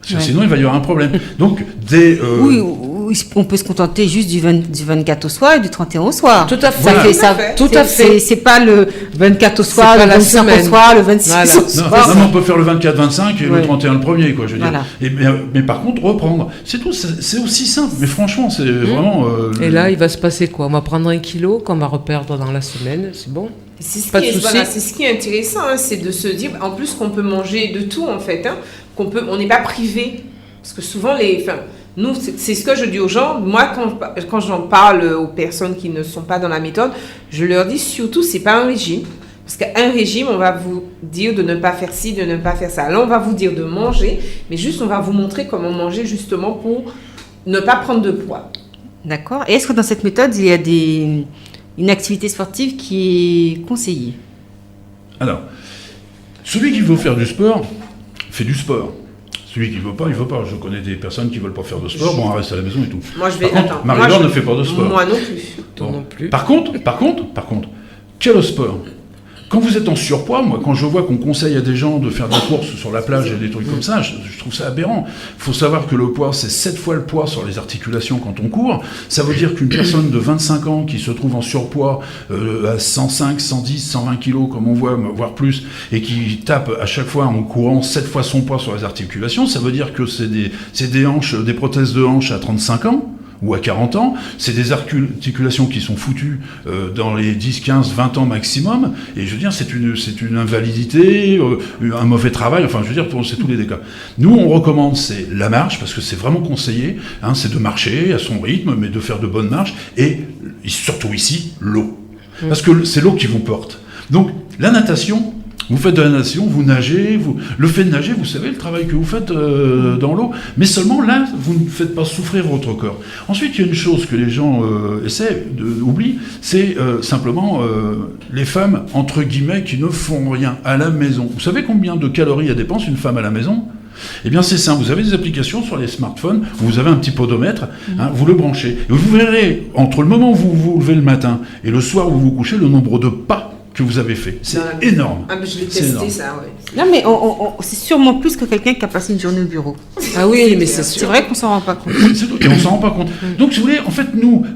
Parce que sinon, il va y avoir un problème. Donc, oui, on peut se contenter juste du 24 au soir et du 31 au soir. Tout à fait. Tout à fait. C'est pas le 24 au soir, le 25 au soir, le 26 au soir. Non, on peut faire le 24, 25 et le 31 le premier, quoi, je veux dire. Mais par contre, reprendre. C'est tout, c'est aussi simple. Mais franchement, c'est vraiment... Et là, il va se passer quoi ? On va prendre 1 kilo qu'on va reperdre dans la semaine, c'est bon ? C'est ce qui est intéressant, c'est de se dire, en plus qu'on peut manger de tout en fait, on n'est pas privé. Parce que souvent, nous, c'est ce que je dis aux gens. Moi, quand j'en parle aux personnes qui ne sont pas dans la méthode, je leur dis surtout, c'est pas un régime. Parce qu'un régime, on va vous dire de ne pas faire ci, de ne pas faire ça. Là, on va vous dire de manger, mais juste, on va vous montrer comment manger justement pour ne pas prendre de poids. D'accord. Et est-ce que dans cette méthode, il y a une activité sportive qui est conseillée ? Alors, celui qui veut faire du sport, fait du sport. Celui qui ne veut pas, il ne veut pas. Je connais des personnes qui ne veulent pas faire de sport, on reste à la maison et tout. Moi, Marie-Laure ne fait pas de sport. Moi non plus. Bon. Non plus. Par contre, quel sport ? Quand vous êtes en surpoids, moi, quand je vois qu'on conseille à des gens de faire des courses sur la plage et des trucs comme ça, je trouve ça aberrant. Il faut savoir que le poids, c'est 7 fois le poids sur les articulations quand on court. Ça veut dire qu'une personne de 25 ans qui se trouve en surpoids à 105, 110, 120 kilos, comme on voit, voire plus, et qui tape à chaque fois en courant 7 fois son poids sur les articulations, ça veut dire que c'est des hanches, des prothèses de hanches à 35 ans. Ou à 40 ans, c'est des articulations qui sont foutues dans les 10, 15, 20 ans maximum, et je veux dire, c'est une invalidité, un mauvais travail, enfin, je veux dire, c'est tous les dégâts. Nous, on recommande, c'est la marche, parce que c'est vraiment conseillé, c'est de marcher à son rythme, mais de faire de bonnes marches, et surtout ici, l'eau. Parce que c'est l'eau qui vous porte. Donc, la natation... Vous faites de la natation, vous nagez, le fait de nager, vous savez le travail que vous faites dans l'eau, mais seulement là, vous ne faites pas souffrir votre corps. Ensuite, il y a une chose que les gens oublient, c'est simplement les femmes, entre guillemets, qui ne font rien à la maison. Vous savez combien de calories elle dépense une femme à la maison ? Eh bien, c'est simple. Vous avez des applications sur les smartphones où vous avez un petit podomètre, vous le branchez. Et vous verrez, entre le moment où vous vous levez le matin et le soir où vous vous couchez, le nombre de pas que vous avez fait. C'est énorme. Ah, mais je l'ai C'est testé, énorme. ça, ouais. Non, mais c'est sûrement plus que quelqu'un qui a passé une journée au bureau. Ah oui, mais c'est C'est sûr. vrai qu'on s'en rend pas compte. C'est tout. Et on s'en rend pas compte. Donc, si vous voulez, en fait, nous,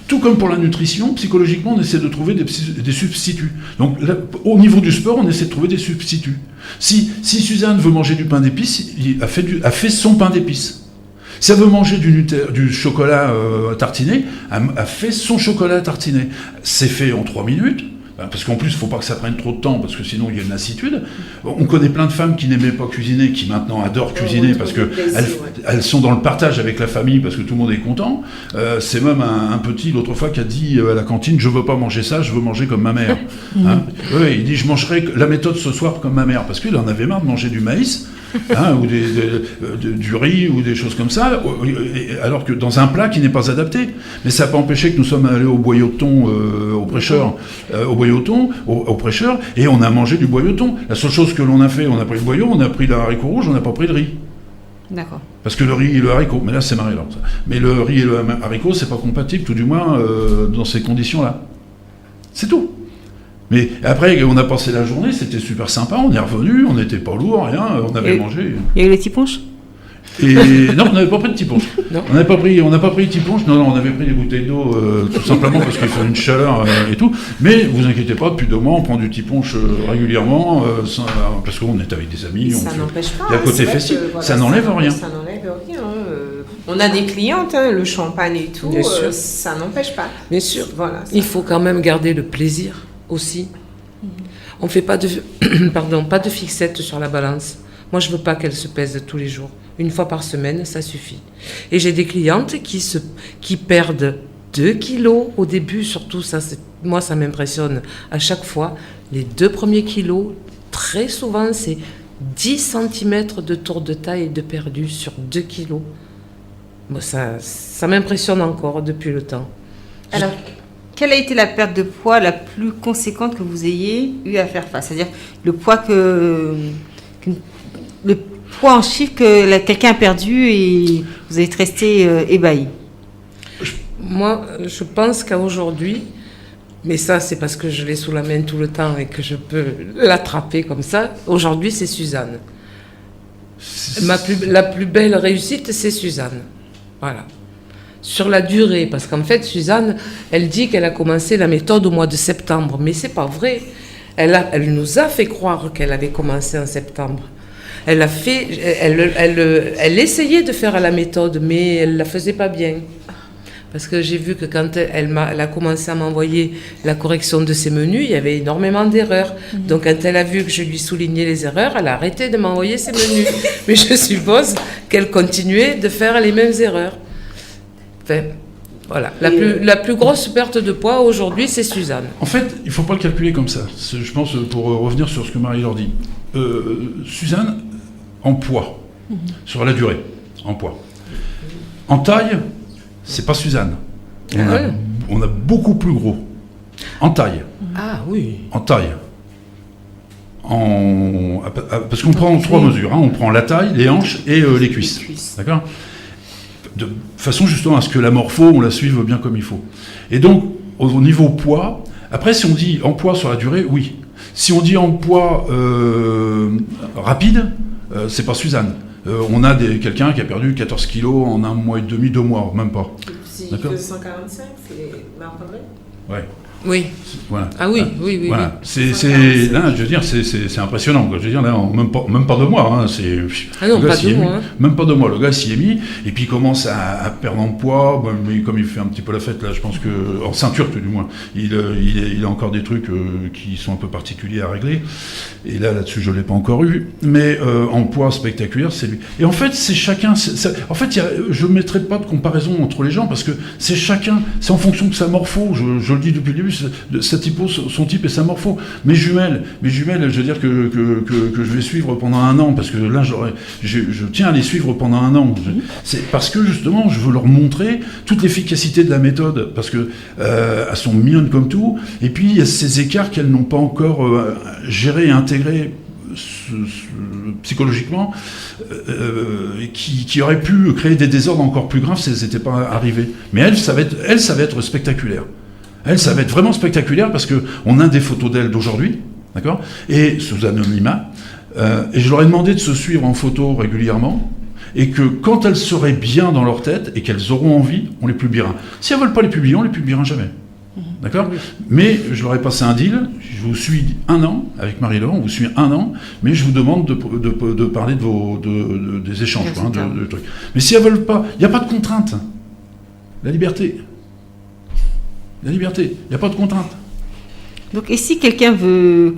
tout comme pour la nutrition, psychologiquement, on essaie de trouver des substituts. Donc, là, au niveau du sport, on essaie de trouver des substituts. Si Suzanne veut manger du pain d'épices, a fait son pain d'épices. Si elle veut manger du chocolat tartiné, a fait son chocolat tartiné. C'est fait en 3 minutes. Parce qu'en plus, il ne faut pas que ça prenne trop de temps, parce que sinon, il y a une lassitude. On connaît plein de femmes qui n'aimaient pas cuisiner, qui maintenant adorent cuisiner, parce qu'elles sont dans le partage avec la famille, parce que tout le monde est content. C'est même un petit, l'autre fois, qui a dit à la cantine, je ne veux pas manger ça, je veux manger comme ma mère. Hein, ouais, il dit, je mangerai la méthode ce soir comme ma mère, parce qu'il en avait marre de manger du maïs, ou du riz, ou des choses comme ça, alors que dans un plat qui n'est pas adapté. Mais ça n'a pas empêché que nous sommes allés au boyau de thon, au prêcheur, au prêcheur, et on a mangé du boyau de thon. La seule chose que l'on a fait, on a pris le boyau, on a pris le haricot rouge, on n'a pas pris le riz. D'accord. Parce que le riz et le haricot, mais là c'est Marie-Laure. Mais le riz et le haricot, c'est pas compatible, tout du moins dans ces conditions-là. C'est tout. Mais après, on a passé la journée, c'était super sympa, on est revenu, on n'était pas lourd, rien, on avait mangé. Il y a eu les petits punches. Et non, on n'avait pas pris de tiponche. On n'a pas pris de tiponche. Non, on avait pris des bouteilles d'eau tout simplement parce qu'il fait une chaleur et tout. Mais vous inquiétez pas, depuis 2 mois, on prend du tiponche régulièrement parce qu'on est avec des amis. Ça n'empêche pas. Il y a le côté festif. Ça n'enlève rien. Ça n'enlève rien. On a des clientes, le champagne et tout. Bien sûr. Ça n'empêche pas. Bien sûr. Voilà. Il faut quand même garder le plaisir aussi. On ne fait pas de fixette sur la balance. Moi, je ne veux pas qu'elle se pèse tous les jours. 1 fois par semaine, ça suffit. Et j'ai des clientes qui perdent 2 kilos au début, surtout, moi, ça m'impressionne à chaque fois. Les 2 premiers kilos, très souvent, c'est 10 cm de tour de taille de perdu sur 2 kilos. Moi, ça m'impressionne encore depuis le temps. Alors, quelle a été la perte de poids la plus conséquente que vous ayez eu à faire face? C'est-à-dire le poids le poids en chiffres que quelqu'un a perdu et vous êtes resté ébahi. Moi, je pense qu'à aujourd'hui, mais ça c'est parce que je l'ai sous la main tout le temps et que je peux l'attraper comme ça, aujourd'hui c'est Suzanne. La plus belle réussite, c'est Suzanne. Voilà. Sur la durée, parce qu'en fait, Suzanne, elle dit qu'elle a commencé la méthode au mois de septembre, mais c'est pas vrai. Elle nous a fait croire qu'elle avait commencé en septembre. Elle essayait de faire à la méthode, mais elle la faisait pas bien. Parce que j'ai vu que quand elle a commencé à m'envoyer la correction de ses menus, il y avait énormément d'erreurs. Donc quand elle a vu que je lui soulignais les erreurs, elle a arrêté de m'envoyer ses menus. Mais je suppose qu'elle continuait de faire les mêmes erreurs. Enfin, voilà. La plus grosse perte de poids aujourd'hui, c'est Suzanne. En fait, il ne faut pas le calculer comme ça. Je pense, pour revenir sur ce que Marie-Laure dit. Suzanne, en poids, sur la durée, en poids. En taille, c'est pas Suzanne. On a beaucoup plus gros. En taille. Ah oui. En taille. Parce qu'on prend 3 mesures. On prend la taille, les hanches et les cuisses. D'accord ? De façon justement à ce que la morpho, on la suive bien comme il faut. Et donc, au niveau poids, après, si on dit en poids sur la durée, oui. Si on dit en poids rapide, c'est pas Suzanne. On a quelqu'un qui a perdu 14 kilos en 1 mois et demi, 2 mois, même pas. Si D'accord. 145, c'est Marc-André. Ouais. Oui. Voilà. Ah oui, oui. Voilà. Là, je veux dire, c'est impressionnant. Quoi. Je veux dire, là, même pas 2 mois. Ah non, pas 2 mois. Même pas 2 mois. Le gars s'y est mis, et puis il commence à perdre en poids. Bon, mais comme il fait un petit peu la fête, là, je pense que, en ceinture, tout du moins, il a encore des trucs qui sont un peu particuliers à régler. Et là-dessus, je ne l'ai pas encore eu. Mais en poids spectaculaire, c'est lui. Et en fait, c'est chacun. En fait, je ne mettrai pas de comparaison entre les gens, parce que c'est chacun. C'est en fonction de sa morpho. Je le dis depuis le début. Son type et sa morpho. Mes jumelles, je veux dire que je vais suivre pendant 1 an, parce que là, je tiens à les suivre pendant 1 an. C'est parce que, justement, je veux leur montrer toute l'efficacité de la méthode, parce que elles sont mignonnes comme tout, et puis il y a ces écarts qu'elles n'ont pas encore gérés et intégrés psychologiquement, qui aurait pu créer des désordres encore plus graves si elles n'étaient pas arrivées. Mais elle savait être spectaculaire. Elle savait être vraiment spectaculaire parce qu'on a des photos d'elle d'aujourd'hui, d'accord, et sous anonymat. Et je leur ai demandé de se suivre en photo régulièrement, et que quand elles seraient bien dans leur tête et qu'elles auront envie, on les publiera. Si elles ne veulent pas les publier, on les publiera jamais. D'accord ? Mais je leur ai passé un deal, je vous suis 1 an, avec Marie-Laure, on vous suit 1 an, mais je vous demande de parler des échanges, quoi, de trucs. Mais si elles ne veulent pas, il n'y a pas de contrainte. La liberté. La liberté, il n'y a pas de contrainte. Donc, et si quelqu'un veut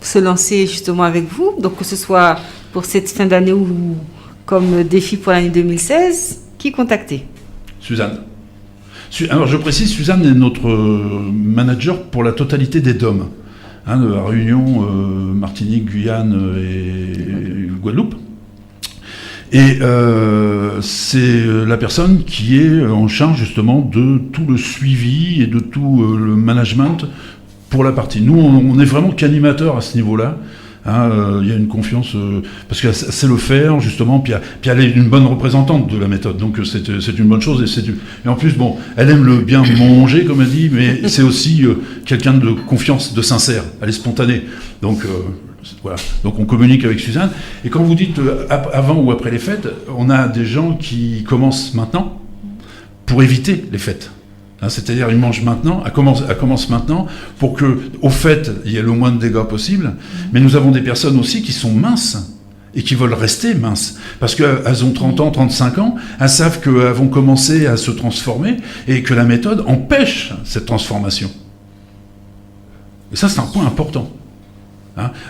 se lancer justement avec vous, donc que ce soit pour cette fin d'année ou comme défi pour l'année 2016, qui contacter ? Suzanne. Alors je précise, Suzanne est notre manager pour la totalité des DOM. De la Réunion, Martinique, Guyane et Guadeloupe. Et c'est la personne qui est en charge justement de tout le suivi et de tout le management pour la partie. Nous, on est vraiment qu'animateurs à ce niveau-là. Il y a une confiance, parce qu'elle sait le faire, justement, puis elle est une bonne représentante de la méthode, donc c'est une bonne chose, et en plus, bon, elle aime le bien manger, comme elle dit, mais c'est aussi quelqu'un de confiance, de sincère, elle est spontanée, donc voilà, donc on communique avec Suzanne, et quand vous dites avant ou après les fêtes, on a des gens qui commencent maintenant, pour éviter les fêtes. C'est-à-dire, ils mangent maintenant, elle commence maintenant, pour que, au fait, il y ait le moins de dégâts possible. Mais nous avons des personnes aussi qui sont minces et qui veulent rester minces. Parce qu'elles ont 30 ans, 35 ans, elles savent qu'elles vont commencer à se transformer et que la méthode empêche cette transformation. Et ça, c'est un point important.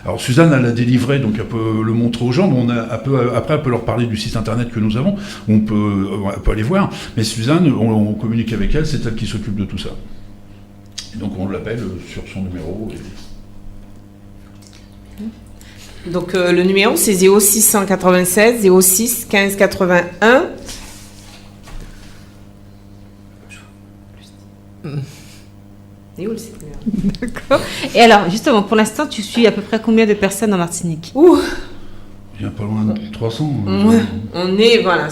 Alors Suzanne, elle l'a délivré, donc elle peut le montrer aux gens. Après, elle peut leur parler du site internet que nous avons, où elle peut aller voir. Mais Suzanne, on communique avec elle, c'est elle qui s'occupe de tout ça. Et donc on l'appelle sur son numéro. Donc le numéro, c'est 0696 06 15 81. Et où le site numéro ? D'accord. Et alors, justement, pour l'instant, tu suis à peu près combien de personnes en Martinique ? Ouh. Il n'y a pas loin de 300. Ouais. On est, voilà,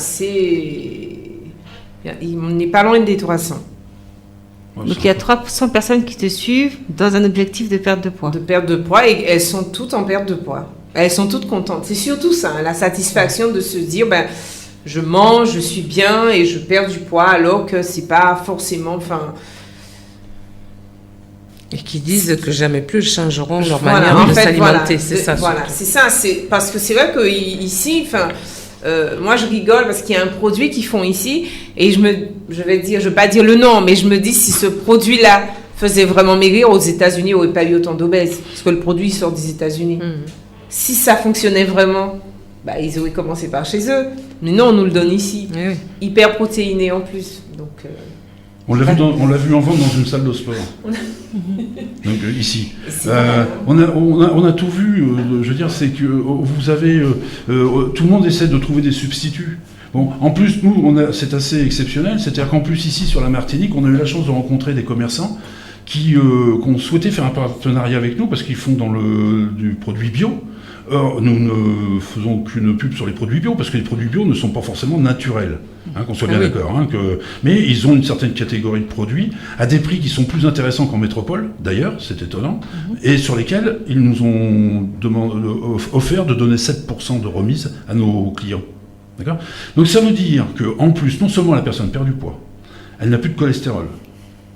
on n'est pas loin des 300. Ouais, donc il y a 300 personnes qui te suivent dans un objectif de perte de poids. De perte de poids, et elles sont toutes en perte de poids. Elles sont toutes contentes. C'est surtout ça, la satisfaction de se dire, je mange, je suis bien et je perds du poids, alors que c'est pas forcément, Et qui disent que jamais plus ils changeront leur manière de s'alimenter, voilà, c'est ça. Voilà, c'est ça. C'est parce que c'est vrai que ici, moi je rigole parce qu'il y a un produit qu'ils font ici et je vais pas dire le nom, mais je me dis si ce produit-là faisait vraiment maigrir aux États-Unis, il n'y aurait pas eu autant d'obèses parce que le produit sort des États-Unis. Si ça fonctionnait vraiment, ils auraient commencé par chez eux. Mais non, on nous le donne ici, hyper protéiné en plus. Donc on l'a vu en vente dans une salle de sport. Donc ici, on a tout vu. Je veux dire, c'est que vous avez tout le monde essaie de trouver des substituts. Bon, en plus, nous, c'est assez exceptionnel. C'est-à-dire qu'en plus ici sur la Martinique, on a eu la chance de rencontrer des commerçants qui ont souhaité faire un partenariat avec nous parce qu'ils font du produit bio. Or, nous ne faisons qu'une pub sur les produits bio, parce que les produits bio ne sont pas forcément naturels, qu'on soit bien d'accord. Mais ils ont une certaine catégorie de produits, à des prix qui sont plus intéressants qu'en métropole, d'ailleurs, c'est étonnant, et sur lesquels ils nous ont offert de donner 7% de remise à nos clients. D'accord ? Donc ça veut dire qu'en plus, non seulement la personne perd du poids, elle n'a plus de cholestérol,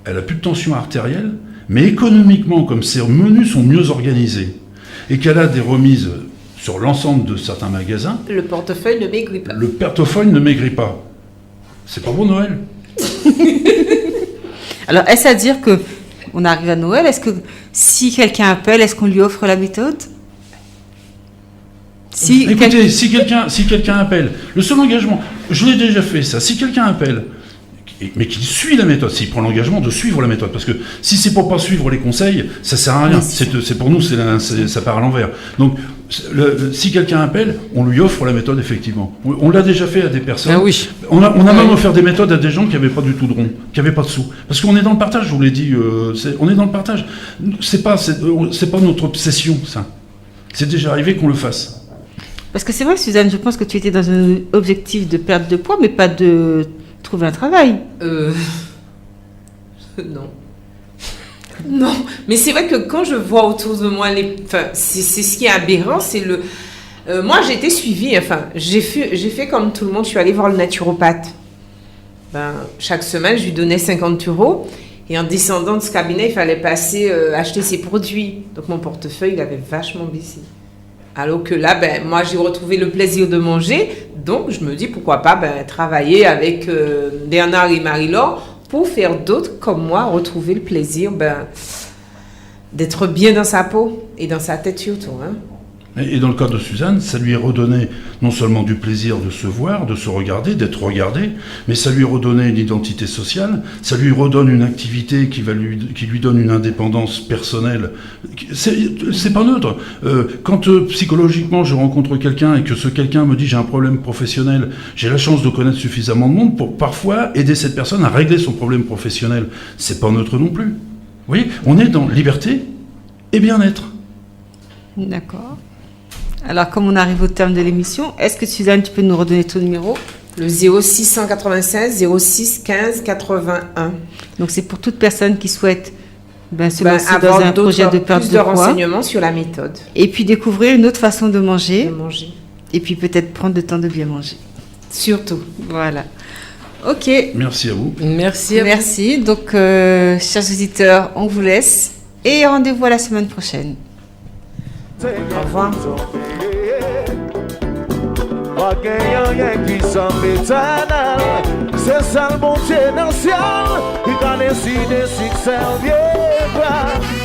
elle n'a plus de tension artérielle, mais économiquement, comme ces menus sont mieux organisés, et qu'elle a des remises sur l'ensemble de certains magasins, le portefeuille ne maigrit pas. Le portefeuille ne maigrit pas. C'est pas bon Noël. Alors, est-ce à dire que on arrive à Noël, est-ce que si quelqu'un appelle, est-ce qu'on lui offre la méthode ? Écoutez, si quelqu'un appelle, le seul engagement, je l'ai déjà fait ça, si quelqu'un appelle, mais qu'il suit la méthode, s'il prend l'engagement de suivre la méthode, parce que si c'est pour pas suivre les conseils, ça sert à rien. C'est pour nous, ça part à l'envers. Donc, si quelqu'un appelle, on lui offre la méthode effectivement. On l'a déjà fait à des personnes. Ah oui. On a même offert des méthodes à des gens qui n'avaient pas du tout de rond, qui n'avaient pas de sous. Parce qu'on est dans le partage, je vous l'ai dit. On est dans le partage. C'est pas notre obsession, ça. C'est déjà arrivé qu'on le fasse. Parce que c'est vrai, Suzanne, je pense que tu étais dans un objectif de perte de poids, mais pas de trouver un travail. Non. Non, mais c'est vrai que quand je vois autour de moi, c'est ce qui est aberrant, c'est le... moi, j'ai été suivie, j'ai fait comme tout le monde, je suis allée voir le naturopathe. Chaque semaine, je lui donnais 50 €. Et en descendant de ce cabinet, il fallait passer, acheter ses produits. Donc, mon portefeuille, il avait vachement baissé. Alors que là, moi, j'ai retrouvé le plaisir de manger. Donc, je me dis, pourquoi pas travailler avec Bernard et Marie-Laure pour faire d'autres comme moi, retrouver le plaisir d'être bien dans sa peau et dans sa tête surtout. Hein. Et dans le cas de Suzanne, ça lui est redonné non seulement du plaisir de se voir, de se regarder, d'être regardé, mais ça lui est redonné une identité sociale, ça lui redonne une activité qui lui donne une indépendance personnelle. C'est pas neutre. Quand psychologiquement je rencontre quelqu'un et que ce quelqu'un me dit j'ai un problème professionnel, j'ai la chance de connaître suffisamment de monde pour parfois aider cette personne à régler son problème professionnel. C'est pas neutre non plus. Vous voyez, on est dans liberté et bien-être. D'accord. Alors, comme on arrive au terme de l'émission, est-ce que Suzanne, tu peux nous redonner ton numéro ? Le 0696 06 15 81. Donc, c'est pour toute personne qui souhaite se lancer dans avoir un projet de perte plus de de poids. renseignements sur la méthode. Et puis découvrir une autre façon de manger. De manger. Et puis peut-être prendre le temps de bien manger. Surtout. Voilà. Ok. Merci à vous. Merci à vous. Merci. Donc, chers auditeurs, on vous laisse. Et rendez-vous à la semaine prochaine. Au revoir. C'est ça le bon Dieu dans le ciel, il a décidé si que ça vient.